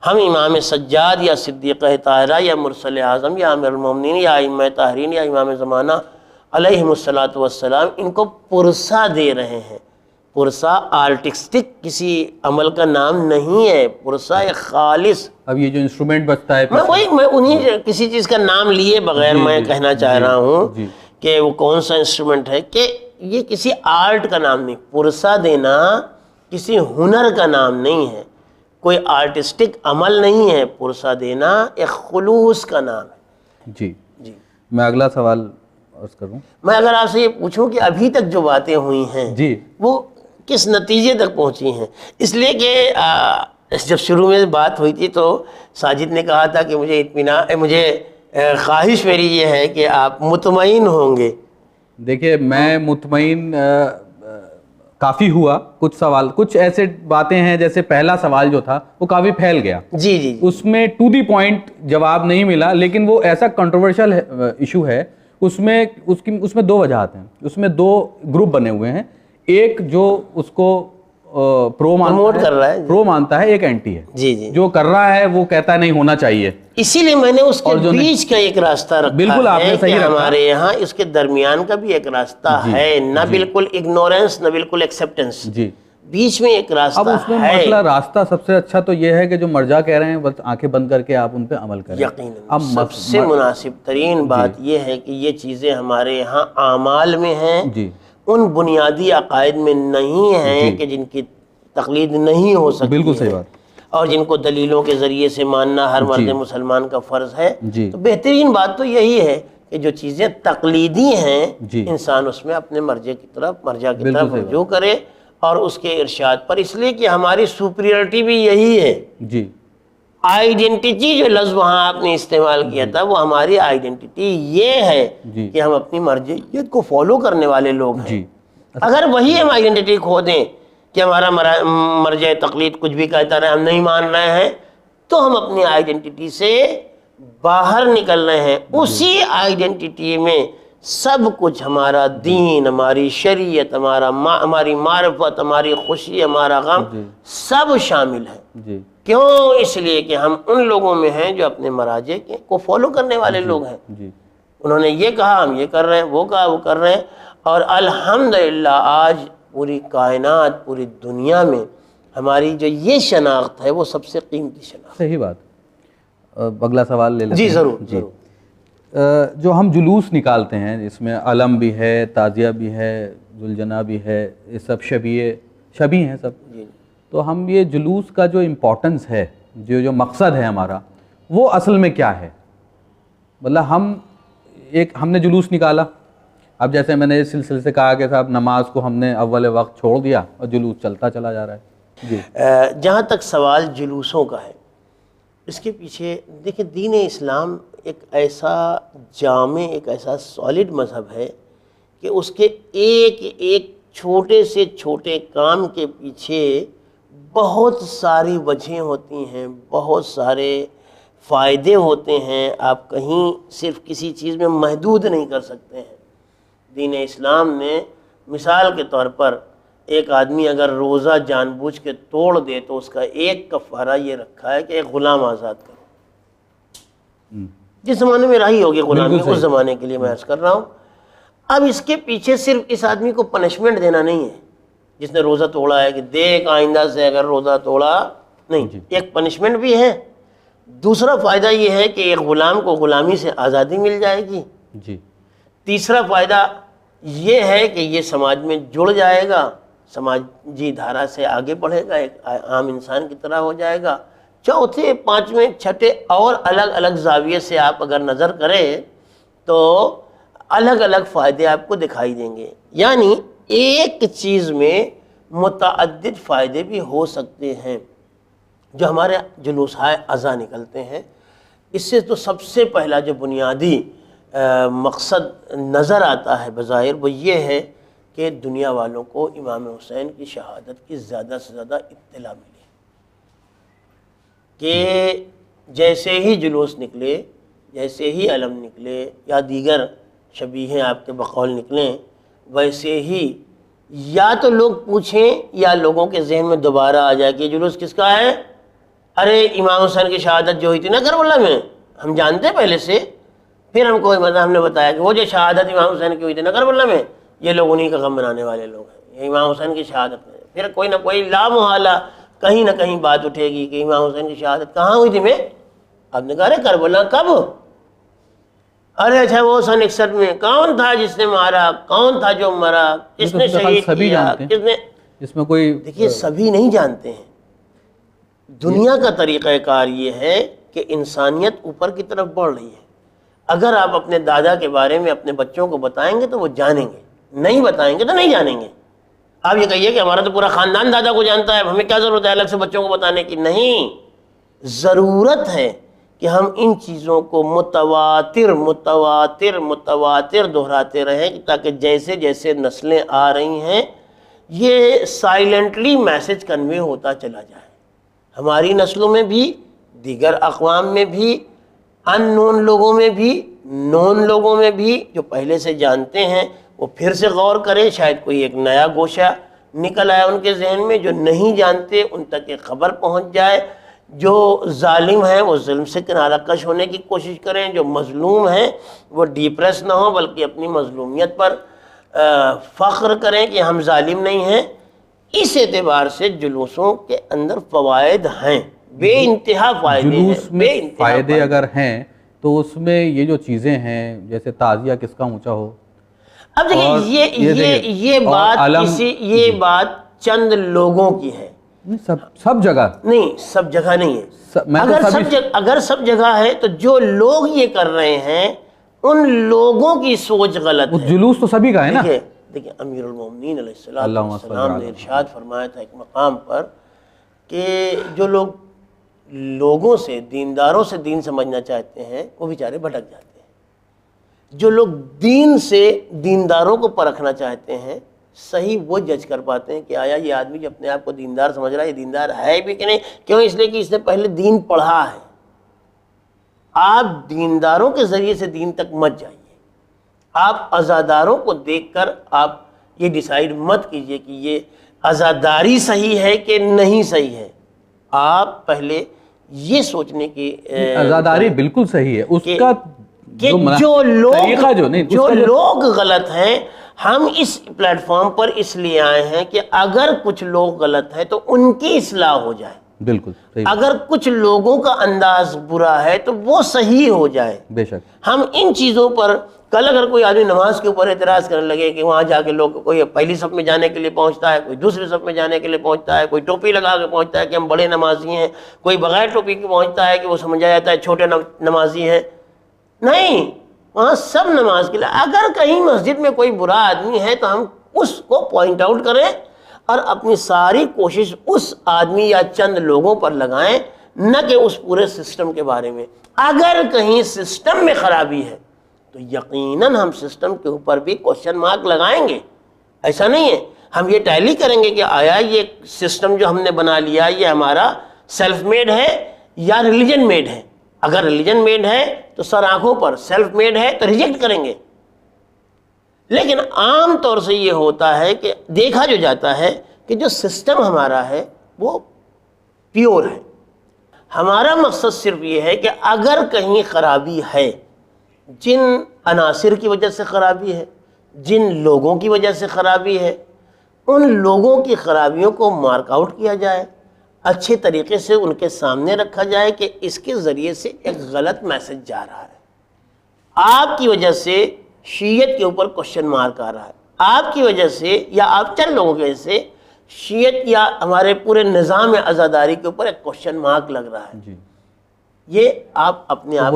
ہم امام سجاد یا صدیقہ طاہرہ یا مرسل اعظم یا امیر المومنین یا ائمہ طاہرین یا امام زمانہ علیہم الصلاۃ والسلام ان کو پرسہ دے رہے ہیں. پرسہ آرٹسٹک کسی عمل کا نام نہیں ہے، پرسہ ایک خالص. اب یہ جو انسٹرومنٹ بجتا ہے، میں انہیں کسی چیز کا نام لیے بغیر میں کہنا چاہ رہا ہوں کہ وہ کون سا انسٹرومنٹ ہے، کہ یہ کسی آرٹ کا نام نہیں. پرسہ دینا کسی ہنر کا نام نہیں ہے. کوئی آرٹسٹک عمل نہیں ہے، پرسہ دینا ایک خلوص کا نام ہے۔ جی جی میں اگلا سوال عرض کروں۔ میں اگر آپ سے یہ پوچھوں کہ ابھی تک جو باتیں ہوئی ہیں جی وہ کس نتیجے تک پہنچی ہیں، اس لیے کہ جب شروع میں بات ہوئی تھی تو ساجد نے کہا تھا کہ مجھے خواہش میری یہ ہے کہ آپ مطمئن ہوں گے۔ دیکھیے میں مطمئن کافی ہوا، کچھ ایسے باتیں ہیں، جیسے پہلا سوال جو تھا وہ کافی پھیل گیا، جی جی اس میں ٹو دی پوائنٹ جواب نہیں ملا، لیکن وہ ایسا کنٹروورشل ایشو ہے، اس میں دو وجہات ہیں، اس میں دو گروپ بنے ہوئے ہیں، ایک جو اس کو پرو مانتا ہے، ایک اینٹی ہے۔ جی جی جو کر رہا ہے وہ کہتا ہے نہیں ہونا چاہیے، اسی لیے میں نے اس کے بیچ کا ایک راستہ رکھا بالکل آپ نے ہے صحیح کہ رکھا، ہمارے یہاں اس کے درمیان کا بھی ایک راستہ ہے، نہ بالکل اگنورنس نہ بالکل ایکسیپٹنس، جی بیچ میں ایک راستہ اب اس میں مسئلہ راستہ سب سے اچھا تو یہ ہے کہ جو مرجع کہہ رہے ہیں بس آنکھیں بند کر کے آپ ان پہ عمل کریں۔ یقیناً سب سے مناسب ترین بات یہ ہے کہ یہ چیزیں ہمارے یہاں اعمال میں ہیں، جی ان بنیادی عقائد میں نہیں ہیں کہ جن کی تقلید نہیں ہو سکتی، بالکل صحیح بات، اور جن کو دلیلوں کے ذریعے سے ماننا ہر مرد مسلمان کا فرض ہے۔ جی تو بہترین بات تو یہی ہے کہ جو چیزیں تقلیدی ہیں جی انسان اس میں اپنے مرجع کی طرف رجوع کرے اور اس کے ارشاد پر، اس لیے کہ ہماری سپریورٹی بھی یہی ہے۔ جی آئیڈینٹی جو لفظ وہاں آپ نے استعمال کیا تھا وہ ہماری آئیڈینٹی یہ ہے کہ ہم اپنی مرجعیت کو فالو کرنے والے لوگ ہیں۔ جی اگر وہی ہم آئیڈینٹی کھو دیں کہ ہمارا مرجع تقلید کچھ بھی کہتا رہے، ہم نہیں مان رہے ہیں، تو ہم اپنی آئیڈینٹی سے باہر نکل رہے ہیں۔ اسی آئیڈینٹی میں سب کچھ، ہمارا دین، ہماری شریعت، ہماری معرفت، ہماری خوشی، ہمارا غم، سب شامل ہے۔ جی کیوں؟ اس لیے کہ ہم ان لوگوں میں ہیں جو اپنے مراجع کو فالو کرنے والے لوگ ہیں۔ جی انہوں نے یہ کہا ہم یہ کر رہے ہیں، وہ کہا وہ کر رہے ہیں، اور الحمدللہ آج پوری کائنات، پوری دنیا میں ہماری جو یہ شناخت ہے وہ سب سے قیمتی شناخت۔ صحیح بات۔ اگلا سوال لے لیتے ہیں۔ جی ضرور جی جو ہم جلوس نکالتے ہیں، اس میں علم بھی ہے، تعزیہ بھی ہے، ذوالجناح بھی ہے، یہ سب شبیہ ہیں سب، تو ہم یہ جلوس کا جو امپورٹنس ہے، جو مقصد ہے ہمارا، وہ اصل میں کیا ہے؟ مطلب ہم نے جلوس نکالا، اب جیسے میں نے اس سلسلے سے کہا کہ صاحب نماز کو ہم نے اول وقت چھوڑ دیا اور جلوس چلتا چلا جا رہا ہے۔ جی جہاں تک سوال جلوسوں کا ہے، اس کے پیچھے دیکھیں دین اسلام ایک ایسا جامع، ایک ایسا سالڈ مذہب ہے کہ اس کے ایک ایک چھوٹے سے چھوٹے کام کے پیچھے بہت ساری وجہیں ہوتی ہیں، بہت سارے فائدے ہوتے ہیں، آپ کہیں صرف کسی چیز میں محدود نہیں کر سکتے ہیں۔ دین اسلام نے مثال کے طور پر ایک آدمی اگر روزہ جان بوجھ کے توڑ دے تو اس کا ایک کفارہ یہ رکھا ہے کہ ایک غلام آزاد کرو۔ جس زمانے میں رہی ہوگی غلامی، اس زمانے کے لیے میں عرض کر رہا ہوں۔ اب اس کے پیچھے صرف اس آدمی کو پنشمنٹ دینا نہیں ہے جس نے روزہ توڑا ہے کہ دیکھ آئندہ سے اگر روزہ توڑا نہیں، ایک پنشمنٹ بھی ہے۔ دوسرا فائدہ یہ ہے کہ ایک غلام کو غلامی سے آزادی مل جائے گی۔ جی تیسرا فائدہ یہ ہے کہ یہ سماج میں جڑ جائے گا، سماجی دھارا سے آگے بڑھے گا، ایک عام انسان کی طرح ہو جائے گا۔ چوتھے، پانچویں، چھٹے اور الگ الگ زاویے سے آپ اگر نظر کریں تو الگ الگ فائدے آپ کو دکھائی دیں گے۔ یعنی ایک چیز میں متعدد فائدے بھی ہو سکتے ہیں۔ جو ہمارے جلوسہائے عزا نکلتے ہیں، اس سے تو سب سے پہلا جو بنیادی مقصد نظر آتا ہے بظاہر وہ یہ ہے کہ دنیا والوں کو امام حسین کی شہادت کی زیادہ سے زیادہ اطلاع ملے، کہ جیسے ہی جلوس نکلے، جیسے ہی علم نکلے یا دیگر شبیہیں آپ کے بقول نکلیں، ویسے ہی یا تو لوگ پوچھیں یا لوگوں کے ذہن میں دوبارہ آ جائے کہ جلوس کس کا ہے۔ ارے امام حسین کی شہادت جو ہوئی تھی نا کربلا میں، ہم جانتے پہلے سے، پھر ہم کو ہم نے بتایا کہ وہ جو شہادت امام حسین کی ہوئی تھی نا کربلا میں، یہ لوگ انہی کا غم منانے والے لوگ ہیں، یہ امام حسین کی شہادت میں۔ پھر کوئی نہ کوئی لامحالہ کہیں نہ کہیں بات اٹھے گی کہ امام حسین کی شہادت کہاں ہوئی تھی میں؟ آپ نے کہا رہے کربلا کب؟ ارے اچھا وہ سن 61 میں۔ کون تھا جس نے مارا؟ کون تھا جو مرا؟ کس نے شہید کیا؟ کس نے؟ اس میں کوئی دیکھیے سبھی نہیں جانتے ہیں، دنیا کا طریقہ کار یہ ہے کہ انسانیت اوپر کی طرف بڑھ رہی ہے. اگر آپ اپنے دادا کے بارے میں اپنے بچوں کو بتائیں گے تو وہ جانیں گے, نہیں بتائیں گے تو نہیں جانیں گے. آپ یہ کہیے کہ ہمارا تو پورا خاندان دادا کو جانتا ہے, ہمیں کیا ضرورت ہے الگ سے بچوں کو بتانے کی. نہیں, ضرورت ہے کہ ہم ان چیزوں کو متواتر متواتر متواتر دہراتے رہیں, تاکہ جیسے جیسے نسلیں آ رہی ہیں یہ سائلنٹلی میسج کنوے ہوتا چلا جائے. ہماری نسلوں میں بھی, دیگر اقوام میں بھی, ان نون لوگوں میں بھی, نون لوگوں میں بھی, جو پہلے سے جانتے ہیں وہ پھر سے غور کریں, شاید کوئی ایک نیا گوشہ نکل آیا ان کے ذہن میں. جو نہیں جانتے ان تک ایک خبر پہنچ جائے. جو ظالم ہیں وہ ظلم سے کنارہ کش ہونے کی کوشش کریں, جو مظلوم ہیں وہ ڈیپریس نہ ہوں بلکہ اپنی مظلومیت پر فخر کریں کہ ہم ظالم نہیں ہیں. اس اعتبار سے جلوسوں کے اندر فوائد ہیں, بے انتہا فائدے ہیں. جلوس میں فائدے اگر ہیں تو اس میں یہ جو چیزیں ہیں جیسے تعزیہ کس کا اونچا ہو. اب دیکھیں یہ بات چند لوگوں کی ہے, سب جگہ نہیں, سب جگہ نہیں ہے. اگر سب جگہ ہے تو جو لوگ یہ کر رہے ہیں ان لوگوں کی سوچ غلط ہے. جلوس تو سبھی کا ہے نا. دیکھیں امیر المومنین علیہ السلام نے ارشاد فرمایا تھا ایک مقام پر کہ جو لوگ لوگوں سے, دینداروں سے دین سمجھنا چاہتے ہیں وہ بیچارے بھٹک جاتے ہیں. جو لوگ دین سے دینداروں کو پرکھنا چاہتے ہیں صحیح وہ جج کر پاتے ہیں کہ آیا یہ آدمی جو اپنے آپ کو دیندار سمجھ رہا ہے یہ دیندار ہے بھی کہ نہیں. کیوں؟ اس لیے کہ اس نے پہلے دین پڑھا ہے. آپ دینداروں کے ذریعے سے دین تک مت جائیے. آپ عزاداروں کو دیکھ کر آپ یہ ڈیسائیڈ مت کیجئے کہ یہ عزاداری صحیح ہے کہ نہیں صحیح ہے. آپ پہلے یہ سوچنے کی عزاداری بالکل صحیح ہے, اس کا کہ جو لوگ غلط ہیں, ہم اس پلیٹ فارم پر اس لیے آئے ہیں کہ اگر کچھ لوگ غلط ہیں تو ان کی اصلاح ہو جائے. بالکل. اگر کچھ لوگوں کا انداز برا ہے تو وہ صحیح ہو جائے. بے شک. ہم ان چیزوں پر, کل اگر کوئی آدمی نماز کے اوپر اعتراض کرنے لگے کہ وہاں جا کے لوگ, کوئی پہلی صف میں جانے کے لیے پہنچتا ہے, کوئی دوسری صف میں جانے کے لیے پہنچتا ہے, کوئی ٹوپی لگا کے پہنچتا ہے کہ ہم بڑے نمازی ہیں, کوئی بغیر ٹوپی کے پہنچتا ہے کہ وہ سمجھا جاتا ہے چھوٹے نمازی ہیں. نہیں, وہاں سب نماز کے لیے. اگر کہیں مسجد میں کوئی برا آدمی ہے تو ہم اس کو پوائنٹ آؤٹ کریں اور اپنی ساری کوشش اس آدمی یا چند لوگوں پر لگائیں, نہ کہ اس پورے سسٹم کے بارے میں. اگر کہیں سسٹم میں خرابی ہے تو یقیناً ہم سسٹم کے اوپر بھی کوشچن مارک لگائیں گے. ایسا نہیں ہے ہم یہ ٹیلی کریں گے کہ آیا یہ سسٹم جو ہم نے بنا لیا یہ ہمارا سیلف میڈ ہے یا ریلیجن میڈ ہے. اگر ریلیجن میڈ ہے تو سر آنکھوں پر, سیلف میڈ ہے تو ریجیکٹ کریں گے. لیکن عام طور سے یہ ہوتا ہے کہ دیکھا جو جاتا ہے کہ جو سسٹم ہمارا ہے وہ پیور ہے. ہمارا مقصد صرف یہ ہے کہ اگر کہیں خرابی ہے, جن عناصر کی وجہ سے خرابی ہے, جن لوگوں کی وجہ سے خرابی ہے, ان لوگوں کی خرابیوں کو مارک آؤٹ کیا جائے, اچھے طریقے سے ان کے سامنے رکھا جائے کہ اس کے ذریعے سے ایک غلط میسج جا رہا ہے. آپ کی وجہ سے شیعت کے اوپر کوشچن مارک آ رہا ہے, آپ کی وجہ سے یا آپ چند لوگوں کی وجہ سے شیعت یا ہمارے پورے نظام عزاداری کے اوپر ایک کوشچن مارک لگ رہا ہے. جی. یہ آپ اپنے آپ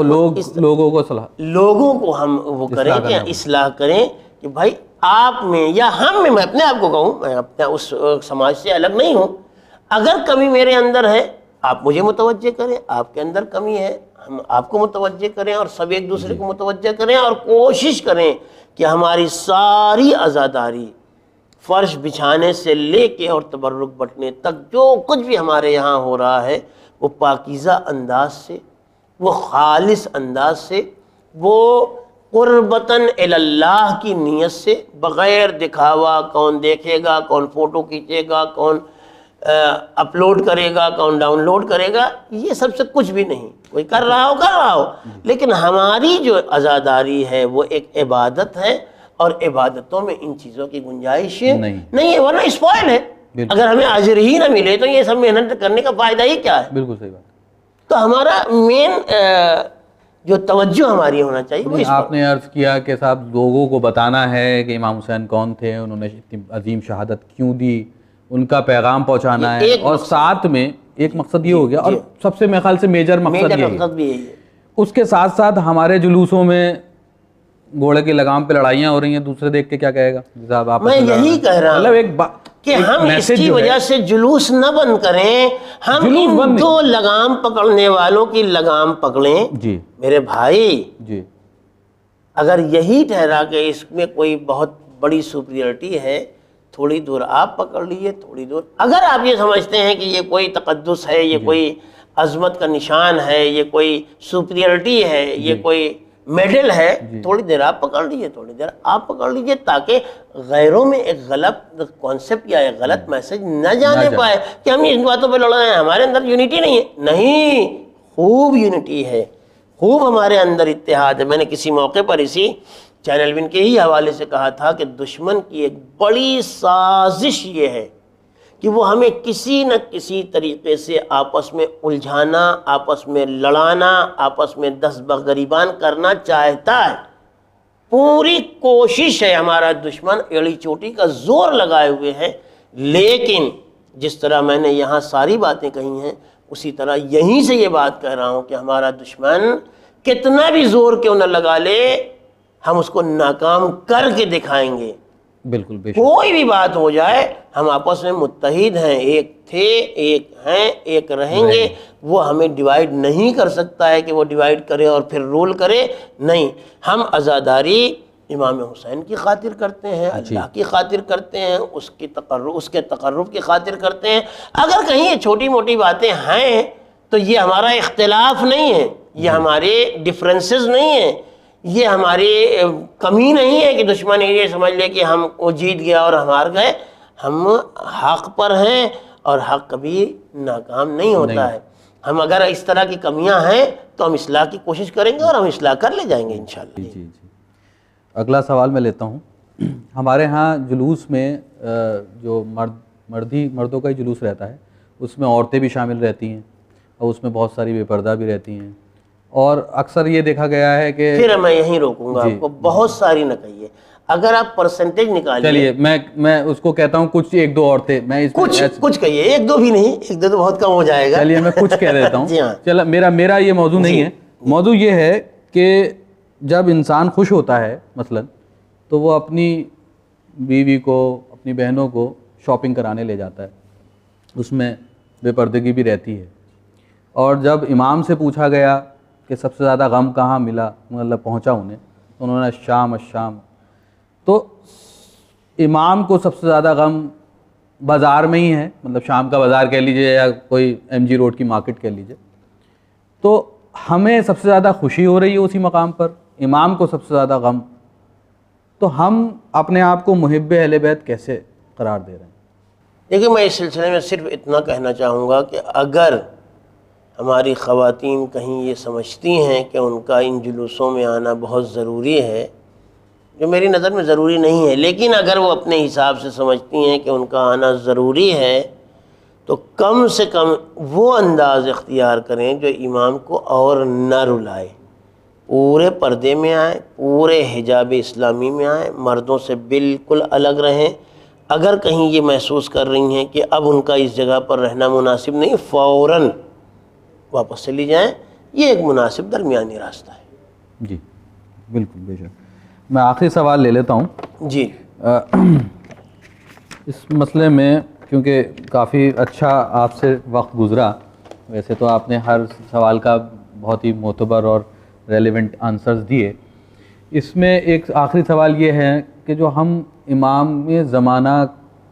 لوگوں کو ہم وہ کریں کہ اصلاح کریں کہ بھائی آپ میں یا ہم میں اپنے آپ کو کہوں, میں اپنے اس سماج سے الگ نہیں ہوں, اگر کمی میرے اندر ہے آپ مجھے متوجہ کریں, آپ کے اندر کمی ہے ہم آپ کو متوجہ کریں, اور سب ایک دوسرے کو متوجہ کریں اور کوشش کریں کہ ہماری ساری عزاداری فرش بچھانے سے لے کے اور تبرک بٹنے تک جو کچھ بھی ہمارے یہاں ہو رہا ہے وہ پاکیزہ انداز سے, وہ خالص انداز سے, وہ قربتاً اللہ کی نیت سے, بغیر دکھاوا, کون دیکھے گا, کون فوٹو کھینچے گا, کون اپلوڈ کرے گا, کون ڈاؤن لوڈ کرے گا, یہ سب سے کچھ بھی نہیں. کوئی کر رہا ہو لیکن ہماری جو عزاداری ہے وہ ایک عبادت ہے, اور عبادتوں میں ان چیزوں کی گنجائش نہیں ہے, ورنہ اسپوائل ہے. اگر ہمیں اجر ہی نہ ملے تو یہ سب محنت کرنے کا فائدہ ہی کیا ہے. بالکل صحیح بات. تو ہمارا مین جو توجہ ہماری ہونا چاہیے وہ اس. آپ نے عرض کیا کہ صاحب لوگوں کو بتانا ہے کہ امام حسین کون تھے, انہوں نے اتنی عظیم شہادت کیوں دی, ان کا پیغام پہنچانا ہے, اور ساتھ میں ایک مقصد یہ ہو گیا, اور سب سے میرے خیال سے میجر مقصد بھی یہی ہے. اس کے ساتھ ساتھ ہمارے جلوسوں میں گھوڑے کی لگام پہ لڑائیاں ہو رہی ہیں, دوسرے دیکھ کے کیا کہے گا صاحب آپ. میں یہی کہہ رہا ہوں کہ ہم اس کی وجہ سے جلوس نہ بند کریں, ہم ان دو لگام پکڑنے والوں کی لگام پکڑیں. جی میرے بھائی, جی اگر یہی ٹھہرا کہ اس میں کوئی بہت بڑی سپریورٹی ہے, تھوڑی دور آپ پکڑ لیجیے, تھوڑی دور. اگر آپ یہ سمجھتے ہیں کہ یہ کوئی تقدس ہے, یہ کوئی عظمت کا نشان ہے, یہ کوئی سپریورٹی ہے, یہ کوئی میڈل ہے, تھوڑی دیر آپ پکڑ لیجیے, تھوڑی دیر آپ پکڑ لیجیے, تاکہ غیروں میں ایک غلط کانسیپٹ یا ایک غلط میسج نہ جانے پائے کہ ہم ان باتوں پہ لڑ رہے ہیں, ہمارے اندر یونٹی نہیں ہے. نہیں, خوب یونٹی ہے, خوب ہمارے اندر اتحاد ہے. میں نے کسی موقع پر اسی چینل ون کے ہی حوالے سے کہا تھا کہ دشمن کی ایک بڑی سازش یہ ہے کہ وہ ہمیں کسی نہ کسی طریقے سے آپس میں الجھانا, آپس میں لڑانا, آپس میں دست بغریبان کرنا چاہتا ہے. پوری کوشش ہے, ہمارا دشمن ایڑی چوٹی کا زور لگائے ہوئے ہے. لیکن جس طرح میں نے یہاں ساری باتیں کہی ہیں, اسی طرح یہیں سے یہ بات کہہ رہا ہوں کہ ہمارا دشمن کتنا بھی زور کیوں نہ لگا لے, ہم اس کو ناکام کر کے دکھائیں گے. بالکل بے شک. کوئی بھی بات ہو جائے, ہم آپس میں متحد ہیں, ایک تھے, ایک ہیں, ایک رہیں گے. وہ ہمیں ڈیوائیڈ نہیں کر سکتا ہے کہ وہ ڈیوائیڈ کرے اور پھر رول کرے. نہیں, ہم عزاداری امام حسین کی خاطر کرتے ہیں, اللہ کی خاطر کرتے ہیں, اس کے تقرب کی خاطر کرتے ہیں. اگر کہیں یہ چھوٹی موٹی باتیں ہیں تو یہ ہمارا اختلاف نہیں ہے, یہ ہمارے ڈفرینسز نہیں ہیں, یہ ہماری کمی نہیں ہے کہ دشمن یہ سمجھ لے کہ ہم وہ جیت گیا اور ہم ہار گئے. ہم حق پر ہیں اور حق کبھی ناکام نہیں ہوتا ہے. ہم اگر اس طرح کی کمیاں ہیں تو ہم اصلاح کی کوشش کریں گے اور ہم اصلاح کر لے جائیں گے انشاءاللہ. جی. اگلا سوال میں لیتا ہوں. ہمارے ہاں جلوس میں جو مردوں کا ہی جلوس رہتا ہے, اس میں عورتیں بھی شامل رہتی ہیں اور اس میں بہت ساری بے پردہ بھی رہتی ہیں, اور اکثر یہ دیکھا گیا ہے کہ پھر میں یہیں روکوں گا آپ کو, بہت ساری نہ کہیے. اگر آپ پرسنٹیج نکالیے, چلیے میں اس کو کہتا ہوں کچھ ایک دو عورتیں, میں کچھ کہیے, ایک دو بھی نہیں, ایک دو تو بہت کم ہو جائے گا. چلیے میں کچھ کہہ دیتا ہوں. جی ہاں. چلا, میرا یہ موضوع نہیں ہے. موضوع یہ ہے کہ جب انسان خوش ہوتا ہے مثلا, تو وہ اپنی بیوی کو, اپنی بہنوں کو شاپنگ کرانے لے جاتا ہے, اس میں بے پردگی بھی رہتی ہے. اور جب امام سے پوچھا گیا کہ سب سے زیادہ غم کہاں ملا, مطلب پہنچا انہیں, تو انہوں نے الشام. تو امام کو سب سے زیادہ غم بازار میں ہی ہے, مطلب شام کا بازار کہہ لیجئے یا کوئی ایم جی روڈ کی مارکیٹ کہہ لیجئے. تو ہمیں سب سے زیادہ خوشی ہو رہی ہے اسی مقام پر, امام کو سب سے زیادہ غم. تو ہم اپنے آپ کو محب اہل بیت کیسے قرار دے رہے ہیں؟ دیکھیں, میں اس سلسلے میں صرف اتنا کہنا چاہوں گا کہ اگر ہماری خواتین کہیں یہ سمجھتی ہیں کہ ان کا ان جلوسوں میں آنا بہت ضروری ہے, جو میری نظر میں ضروری نہیں ہے, لیکن اگر وہ اپنے حساب سے سمجھتی ہیں کہ ان کا آنا ضروری ہے, تو کم سے کم وہ انداز اختیار کریں جو امام کو اور نہ رلائے. پورے پردے میں آئیں, پورے حجاب اسلامی میں آئیں, مردوں سے بالکل الگ رہیں. اگر کہیں یہ محسوس کر رہی ہیں کہ اب ان کا اس جگہ پر رہنا مناسب نہیں, فوراً واپس چلی جائیں. یہ ایک مناسب درمیانی راستہ ہے. جی بالکل بے شک. میں آخری سوال لے لیتا ہوں. جی. اس مسئلے میں کیونکہ کافی اچھا آپ سے وقت گزرا, ویسے تو آپ نے ہر سوال کا بہت ہی معتبر اور ریلیونٹ آنسرز دیے. اس میں ایک آخری سوال یہ ہے کہ جو ہم امام زمانہ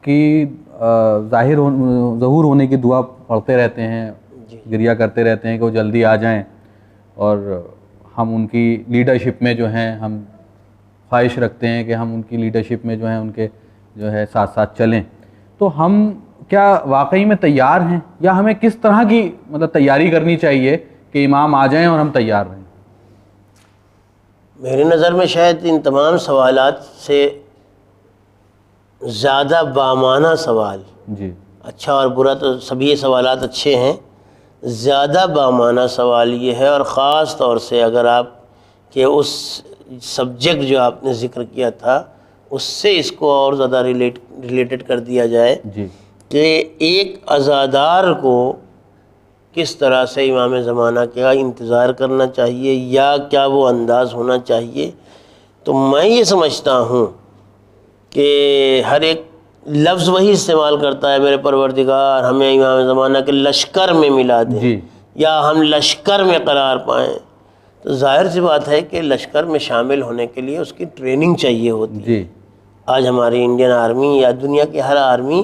کی ظہور ہونے کی دعا پڑھتے رہتے ہیں, گریہ کرتے رہتے ہیں کہ وہ جلدی آ جائیں, اور ہم ان کی لیڈرشپ میں جو ہیں, ہم خواہش رکھتے ہیں کہ ہم ان کی لیڈرشپ میں جو ہیں ان کے جو ہے ساتھ ساتھ چلیں. تو ہم کیا واقعی میں تیار ہیں, یا ہمیں کس طرح کی مطلب تیاری کرنی چاہیے کہ امام آ جائیں اور ہم تیار رہیں؟ میری نظر میں شاید ان تمام سوالات سے زیادہ بامعنی سوال, جی اچھا اور برا تو سبھی سوالات اچھے ہیں, زیادہ بامعنی سوال یہ ہے, اور خاص طور سے اگر آپ کہ اس سبجیکٹ جو آپ نے ذکر کیا تھا اس سے اس کو اور زیادہ ریلیٹڈ کر دیا جائے, جی کہ ایک عزادار کو کس طرح سے امام زمانہ کا انتظار کرنا چاہیے یا کیا وہ انداز ہونا چاہیے، تو میں یہ سمجھتا ہوں کہ ہر ایک لفظ وہی استعمال کرتا ہے، میرے پروردگار ہمیں امام زمانہ کے لشکر میں ملا دیں جی یا ہم لشکر میں قرار پائیں. تو ظاہر سی بات ہے کہ لشکر میں شامل ہونے کے لیے اس کی ٹریننگ چاہیے ہوتی ہے. جی آج ہماری انڈین آرمی یا دنیا کی ہر آرمی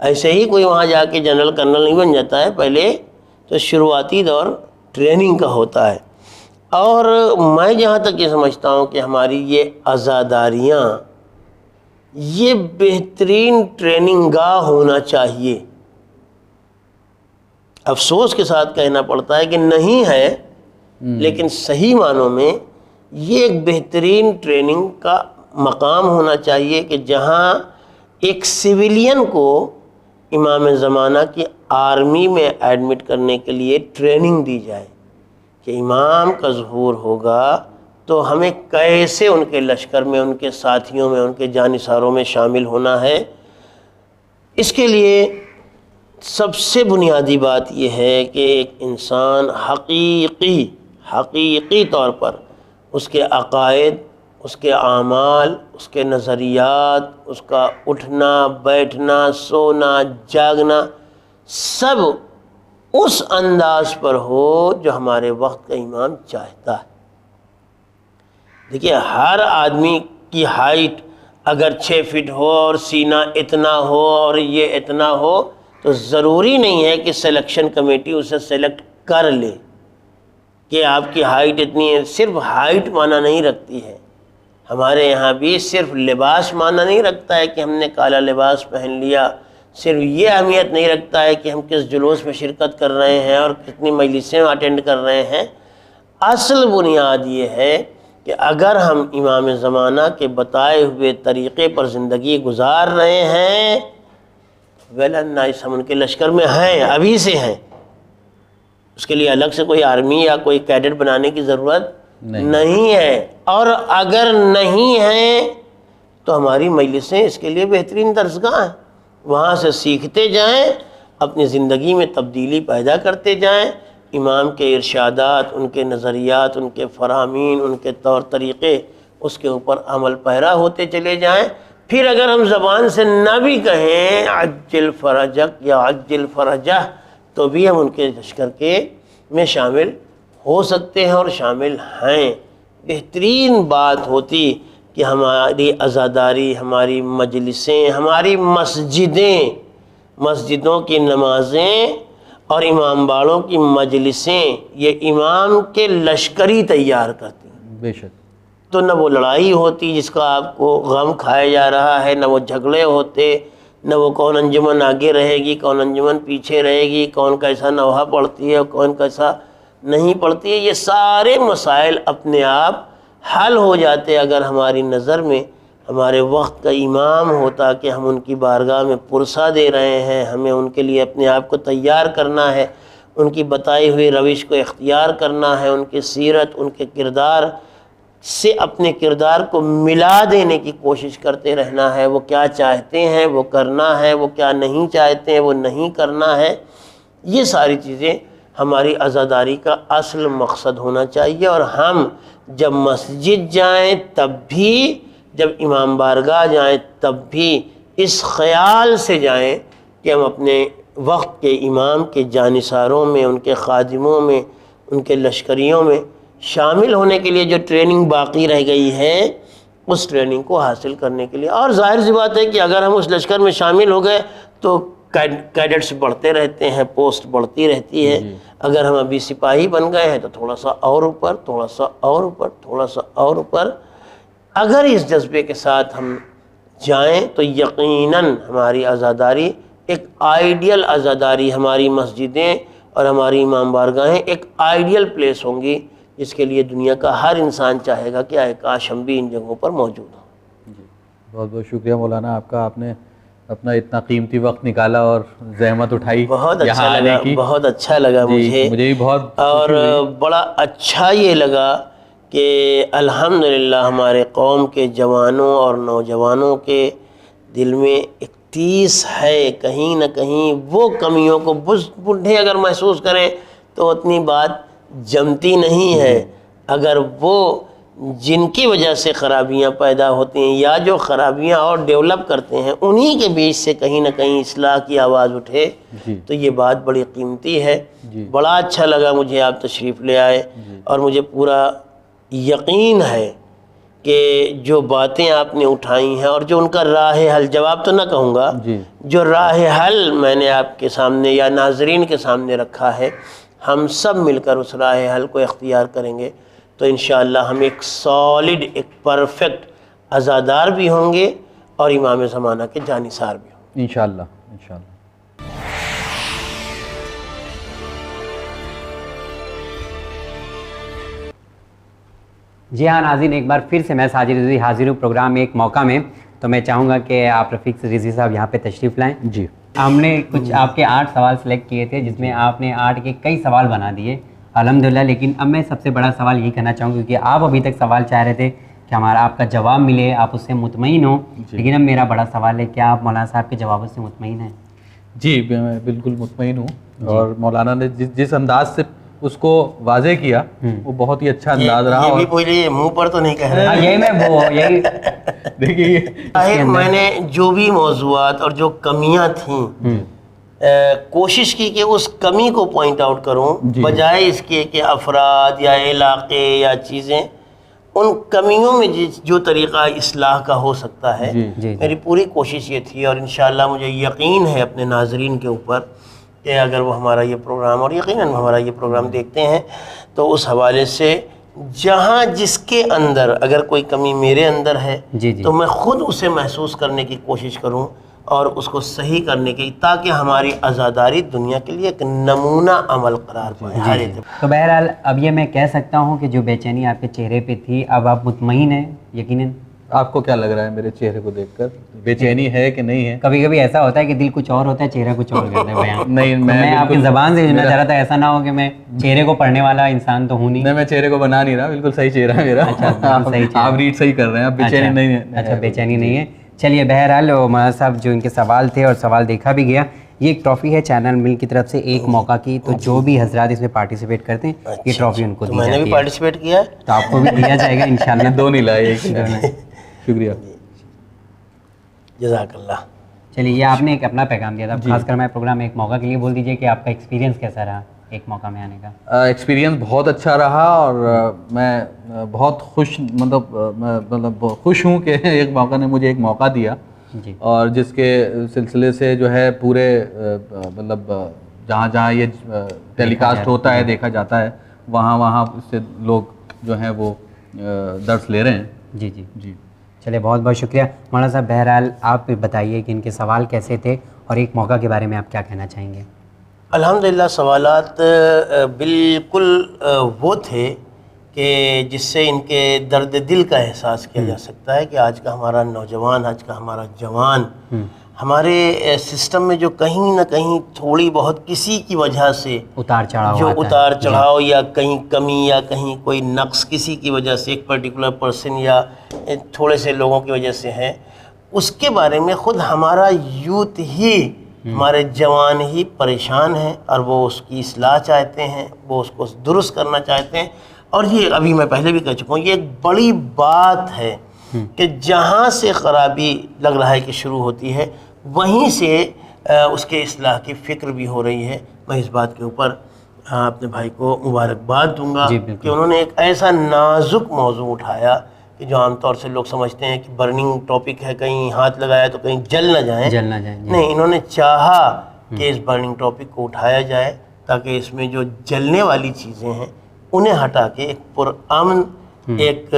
ایسے ہی کوئی وہاں جا کے جنرل کرنل نہیں بن جاتا ہے، پہلے تو شروعاتی دور ٹریننگ کا ہوتا ہے. اور میں جہاں تک یہ سمجھتا ہوں کہ ہماری یہ عزاداریاں یہ بہترین ٹریننگ گاہ ہونا چاہیے. افسوس کے ساتھ کہنا پڑتا ہے کہ نہیں ہے، لیکن صحیح معنوں میں یہ ایک بہترین ٹریننگ کا مقام ہونا چاہیے کہ جہاں ایک سویلین کو امام زمانہ کی آرمی میں ایڈمٹ کرنے کے لیے ٹریننگ دی جائے کہ امام کا ظہور ہوگا تو ہمیں کیسے ان کے لشکر میں، ان کے ساتھیوں میں، ان کے جانثاروں میں شامل ہونا ہے. اس کے لیے سب سے بنیادی بات یہ ہے کہ ایک انسان حقیقی طور پر اس کے عقائد، اس کے اعمال، اس کے نظریات، اس کا اٹھنا بیٹھنا سونا جاگنا سب اس انداز پر ہو جو ہمارے وقت کا امام چاہتا ہے. دیکھیے ہر آدمی کی ہائٹ اگر 6 فٹ ہو اور سینہ اتنا ہو اور یہ اتنا ہو تو ضروری نہیں ہے کہ سلیکشن کمیٹی اسے سلیکٹ کر لے کہ آپ کی ہائٹ اتنی ہے. صرف ہائٹ معنی نہیں رکھتی ہے. ہمارے یہاں بھی صرف لباس معنی نہیں رکھتا ہے کہ ہم نے کالا لباس پہن لیا، صرف یہ اہمیت نہیں رکھتا ہے کہ ہم کس جلوس میں شرکت کر رہے ہیں اور کتنی مجلسیں اٹینڈ کر رہے ہیں. اصل بنیاد یہ ہے کہ اگر ہم امام زمانہ کے بتائے ہوئے طریقے پر زندگی گزار رہے ہیں، ویل اینڈ نائس، ہم ان کے لشکر میں ہیں، ابھی سے ہیں. اس کے لیے الگ سے کوئی آرمی یا کوئی کیڈٹ بنانے کی ضرورت نہیں ہے. اور اگر نہیں ہے تو ہماری مجلسیں اس کے لیے بہترین درسگاہ ہیں. وہاں سے سیکھتے جائیں، اپنی زندگی میں تبدیلی پیدا کرتے جائیں، امام کے ارشادات، ان کے نظریات، ان کے فرامین، ان کے طور طریقے، اس کے اوپر عمل پیرا ہوتے چلے جائیں. پھر اگر ہم زبان سے نہ بھی کہیں عجل فرجک یا عجل فرجہ تو بھی ہم ان کے لشکر کے میں شامل ہو سکتے ہیں اور شامل ہیں. بہترین بات ہوتی کہ ہماری عزاداری، ہماری مجلسیں، ہماری مسجدوں کی نمازیں اور امام باڑوں کی مجلسیں یہ امام کے لشکری تیار کرتی ہیں. بے شک. تو نہ وہ لڑائی ہوتی جس کا آپ کو غم کھایا جا رہا ہے، نہ وہ جھگڑے ہوتے، نہ وہ کون انجمن آگے رہے گی کون انجمن پیچھے رہے گی، کون کیسا نوحہ پڑھتی ہے اور کون کیسا نہیں پڑھتی ہے. یہ سارے مسائل اپنے آپ حل ہو جاتے اگر ہماری نظر میں ہمارے وقت کا امام ہوتا کہ ہم ان کی بارگاہ میں پرسہ دے رہے ہیں، ہمیں ان کے لیے اپنے آپ کو تیار کرنا ہے، ان کی بتائی ہوئی روش کو اختیار کرنا ہے، ان کی سیرت، ان کے کردار سے اپنے کردار کو ملا دینے کی کوشش کرتے رہنا ہے. وہ کیا چاہتے ہیں وہ کرنا ہے، وہ کیا نہیں چاہتے ہیں وہ نہیں کرنا ہے. یہ ساری چیزیں ہماری عزاداری کا اصل مقصد ہونا چاہیے. اور ہم جب مسجد جائیں تب بھی، جب امام بارگاہ جائیں تب بھی اس خیال سے جائیں کہ ہم اپنے وقت کے امام کے جانثاروں میں، ان کے خادموں میں، ان کے لشکریوں میں شامل ہونے کے لیے جو ٹریننگ باقی رہ گئی ہے اس ٹریننگ کو حاصل کرنے کے لیے. اور ظاہر سی بات ہے کہ اگر ہم اس لشکر میں شامل ہو گئے تو کیڈٹس بڑھتے رہتے ہیں، پوسٹ بڑھتی رہتی ہے. اگر ہم ابھی سپاہی بن گئے ہیں تو تھوڑا سا اور اوپر، تھوڑا سا اور اوپر، تھوڑا سا اور اوپر. اگر اس جذبے کے ساتھ ہم جائیں تو یقیناً ہماری عزاداری ایک آئیڈیل عزاداری، ہماری مسجدیں اور ہماری امام بارگاہیں ایک آئیڈیل پلیس ہوں گی جس کے لیے دنیا کا ہر انسان چاہے گا کہ کاش ہم بھی ان جگہوں پر موجود ہوں. بہت بہت شکریہ مولانا آپ کا. آپ نے اپنا اتنا قیمتی وقت نکالا اور زحمت اٹھائی. بہت اچھا لگا، بہت اچھا لگا مجھے بھی بہت. اور بڑا اچھا یہ لگا کہ الحمدللہ ہمارے قوم کے جوانوں اور نوجوانوں کے دل میں ایک ٹھیس ہے کہیں نہ کہیں، وہ کمیوں کو بوڑھے اگر محسوس کریں تو اتنی بات جمتی نہیں ہے. اگر وہ جن کی وجہ سے خرابیاں پیدا ہوتی ہیں یا جو خرابیاں اور ڈیولپ کرتے ہیں انہی کے بیچ سے کہیں نہ کہیں اصلاح کی آواز اٹھے تو یہ بات بڑی قیمتی ہے. بڑا اچھا لگا مجھے آپ تشریف لے آئے، اور مجھے پورا یقین ہے کہ جو باتیں آپ نے اٹھائی ہیں اور جو ان کا راہ حل، جواب تو نہ کہوں گا، جو راہ حل میں نے آپ کے سامنے یا ناظرین کے سامنے رکھا ہے، ہم سب مل کر اس راہ حل کو اختیار کریں گے تو انشاءاللہ ہم ایک سالڈ، ایک پرفیکٹ عزادار بھی ہوں گے اور امام زمانہ کے جانثار بھی ہوں گے انشاءاللہ انشاءاللہ. جی ہاں ناظرین، ایک بار پھر سے میں ساجد رضوی حاضر ہوں پروگرام ایک موقع میں. تو میں چاہوں گا کہ آپ رفیق رضوی صاحب یہاں پہ تشریف لائیں. جی ہم نے کچھ آپ کے 8 سوال سلیکٹ کیے تھے جس میں آپ نے 8 کے کئی سوال بنا دیے الحمدللہ. لیکن اب میں سب سے بڑا سوال یہی کرنا چاہوں گا کیونکہ آپ ابھی تک سوال چاہ رہے تھے کہ ہمارا آپ کا جواب ملے، آپ اس سے مطمئن ہوں. لیکن اب میرا بڑا سوال ہے، کیا آپ مولانا صاحب کے جوابوں سے مطمئن ہیں؟ جی میں بالکل مطمئن ہوں. اور مولانا نے جس انداز سے اس کو واضح کیا وہ بہت ہی اچھا انداز رہا. یہ بھی پہلے منہ پر تو نہیں کہہ رہے، یہی میں دیکھیے میں نے جو بھی موضوعات اور جو کمیاں تھیں کوشش کی کہ اس کمی کو پوائنٹ آؤٹ کروں، بجائے اس کے کہ افراد یا علاقے یا چیزیں، ان کمیوں میں جو طریقہ اصلاح کا ہو سکتا ہے میری پوری کوشش یہ تھی. اور انشاءاللہ مجھے یقین ہے اپنے ناظرین کے اوپر کہ اگر وہ ہمارا یہ پروگرام، اور یقیناً ہمارا یہ پروگرام دیکھتے ہیں، تو اس حوالے سے جہاں جس کے اندر اگر کوئی کمی میرے اندر ہے تو میں خود اسے محسوس کرنے کی کوشش کروں اور اس کو صحیح کرنے کی، تاکہ ہماری عزاداری دنیا کے لیے ایک نمونہ عمل قرار پائے. تو بہرحال اب یہ میں کہہ سکتا ہوں کہ جو بے چینی آپ کے چہرے پہ تھی اب آپ مطمئن ہیں یقیناً؟ آپ کو کیا لگ رہا ہے میرے چہرے کو دیکھ کر، بے چینی ہے کہ نہیں ہے؟ کبھی کبھی ایسا ہوتا ہے کہ دل کچھ اور ہوتا ہے، چہرہ کچھ اور کرتا ہے بیان. نہیں، میں آپ کی زبان سے سننا چاہ رہا تھا، ایسا نہ ہو کہ میں چہرے کو پڑھنے والا انسان تو ہوں نہیں. میں چہرے کو بنا نہیں رہا، بالکل صحیح چہرہ ہے میرا. آپ ریڈ صحیح کر رہے ہیں، آپ بے چینی نہیں ہیں. اچھا بے چینی نہیں ہے. چلیے بہرحال مولانا صاحب جو ان کے سوال تھے اور سوال دیکھا بھی گیا، یہ ایک ٹرافی ہے چینل مل کی طرف سے ایک موقع کی. تو جو بھی حضرات اس میں پارٹیسپیٹ کرتے ہیں یہ ٹرافی ان کو دی جاتی ہے. میں نے بھی پارٹیسپیٹ کیا ہے تو آپ کو بھی دیا جائے گا انشاءاللہ. 2 نہیں لائے، ایک شکریہ. جزاک اللہ. چلیے یہ آپ نے ایک اپنا پیغام دیا تھا، خاص کر میں پروگرام ایک موقع کے لیے بول دیجیے کہ آپ کا ایکسپیرینس کیسا رہا ایک موقع میں آنے کا؟ ایکسپیرینس بہت اچھا رہا اور میں بہت مطلب خوش ہوں کہ ایک موقع نے مجھے ایک موقع دیا. اور جس کے سلسلے سے جو ہے پورے مطلب جہاں جہاں یہ ٹیلی کاسٹ ہوتا ہے، دیکھا جاتا ہے، وہاں اس سے لوگ جو ہیں وہ درس لے رہے ہیں. جی جی جی چلے بہت بہت شکریہ مولانا صاحب. بہرحال آپ بتائیے کہ ان کے سوال کیسے تھے اور ایک موقع کے بارے میں آپ کیا کہنا چاہیں گے؟ الحمدللہ سوالات بالکل وہ تھے کہ جس سے ان کے درد دل کا احساس کیا جا سکتا ہے کہ آج کا ہمارا نوجوان، آج کا ہمارا جوان ہمارے سسٹم میں جو کہیں نہ کہیں تھوڑی بہت کسی کی وجہ سے اتار چڑھاؤ یا کہیں کمی یا کہیں کوئی نقص کسی کی وجہ سے، ایک پرٹیکولر پرسن یا تھوڑے سے لوگوں کی وجہ سے ہے، اس کے بارے میں خود ہمارا یوتھ ہی، ہمارے جوان ہی پریشان ہیں اور وہ اس کی اصلاح چاہتے ہیں، وہ اس کو درست کرنا چاہتے ہیں. اور یہ ابھی میں پہلے بھی کہہ چکا ہوں، یہ ایک بڑی بات ہے کہ جہاں سے خرابی لگ رہا ہے کہ شروع ہوتی ہے وہیں سے اس کے اصلاح کی فکر بھی ہو رہی ہے. میں اس بات کے اوپر اپنے بھائی کو مبارکباد دوں گا کہ انہوں نے ایک ایسا نازک موضوع اٹھایا کہ جو عام طور سے لوگ سمجھتے ہیں کہ برننگ ٹاپک ہے، کہیں ہاتھ لگایا تو کہیں جل نہ جائیں. نہیں، انہوں نے چاہا کہ اس برننگ ٹاپک کو اٹھایا جائے تاکہ اس میں جو جلنے والی چیزیں ہیں انہیں ہٹا کے ایک پرامن، ایک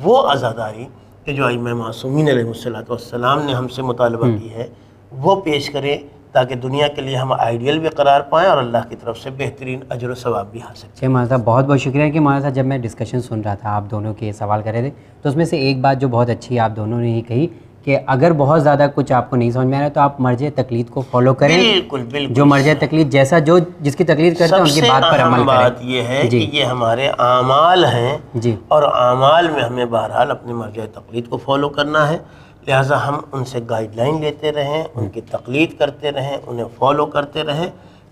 وہ عزاداری کہ جو ائمہ معصومین علیہ السلام نے ہم سے مطالبہ کی ہے وہ پیش کریں، تاکہ دنیا کے لیے ہم آئیڈیل بھی قرار پائیں اور اللہ کی طرف سے بہترین اجر و ثواب بھی حاصل کریں. مولانا صاحب بہت بہت شکریہ کہ مولانا صاحب جب میں ڈسکشن سن رہا تھا آپ دونوں کے سوال کر رہے تھے تو اس میں سے ایک بات جو بہت اچھی آپ دونوں نے ہی کہی کہ اگر بہت زیادہ کچھ آپ کو نہیں سمجھ میں آ رہا ہے تو آپ مرجع تقلید کو فالو کریں. بالکل جو مرجع تقلید جیسا جو جس کی تقلید کرتے ہیں ان کی بات پر عمل کریں. بات یہ ہے کہ یہ ہمارے اعمال ہیں اور اعمال میں ہمیں بہرحال اپنے مرجع تقلید کو فالو کرنا ہے. لہٰذا ہم ان سے گائیڈ لائن لیتے رہیں، ان کی تقلید کرتے رہیں، انہیں فالو کرتے رہیں،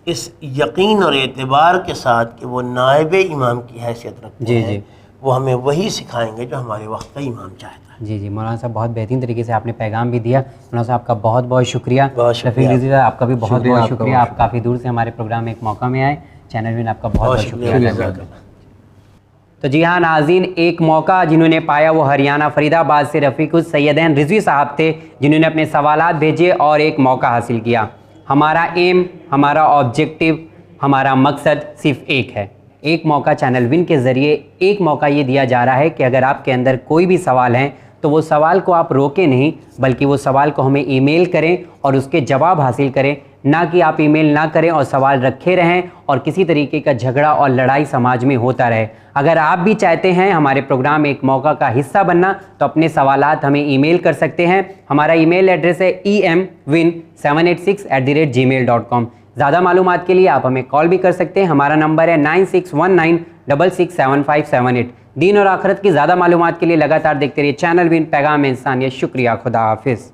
اس یقین اور اعتبار کے ساتھ کہ وہ نائب امام کی حیثیت رکھتے ہیں، وہ ہمیں وہی سکھائیں گے جو ہمارے وقت کا امام چاہتا ہے۔ جی مولانا صاحب بہت بہترین طریقے سے آپ نے پیغام بھی دیا۔ مولانا صاحب آپ کا بہت بہت شکریہ۔ شفیق رضوی صاحب آپ کا بھی بہت بہت شکریہ، آپ کافی دور سے ہمارے پروگرام میں ایک موقع میں آئے، چینل میں آپ کا بہت بہت شکریہ۔ تو جی ہاں ناظرین، ایک موقع جنہوں نے پایا وہ ہریانہ فرید آباد سے رفیق السیدین رضوی صاحب تھے، جنہوں نے اپنے سوالات بھیجے اور ایک موقع حاصل کیا۔ ہمارا ایم، ہمارا آبجیکٹو، ہمارا مقصد صرف ایک ہے۔ ایک موقع چینل ون کے ذریعے ایک موقع یہ دیا جا رہا ہے کہ اگر آپ کے اندر کوئی بھی سوال ہیں تو وہ سوال کو آپ روکیں نہیں، بلکہ وہ سوال کو ہمیں ای میل کریں اور اس کے جواب حاصل کریں، نہ کہ آپ ای میل نہ کریں اور سوال رکھے رہیں اور کسی طریقے کا جھگڑا اور لڑائی سماج میں ہوتا رہے۔ اگر آپ بھی چاہتے ہیں ہمارے پروگرام ایک موقع کا حصہ بننا تو اپنے سوالات ہمیں ای میل کر سکتے ہیں۔ ہمارا ای میل ایڈریس ہے emwin786@gmail.com۔ زیادہ معلومات کے لیے آپ ہمیں کال بھی کر سکتے ہیں، ہمارا نمبر ہے 9619667578۔ دین اور آخرت کی زیادہ معلومات کے لیے لگاتار دیکھتے رہیے چینل ون پیغام انسانیت۔ شکریہ، خدا حافظ۔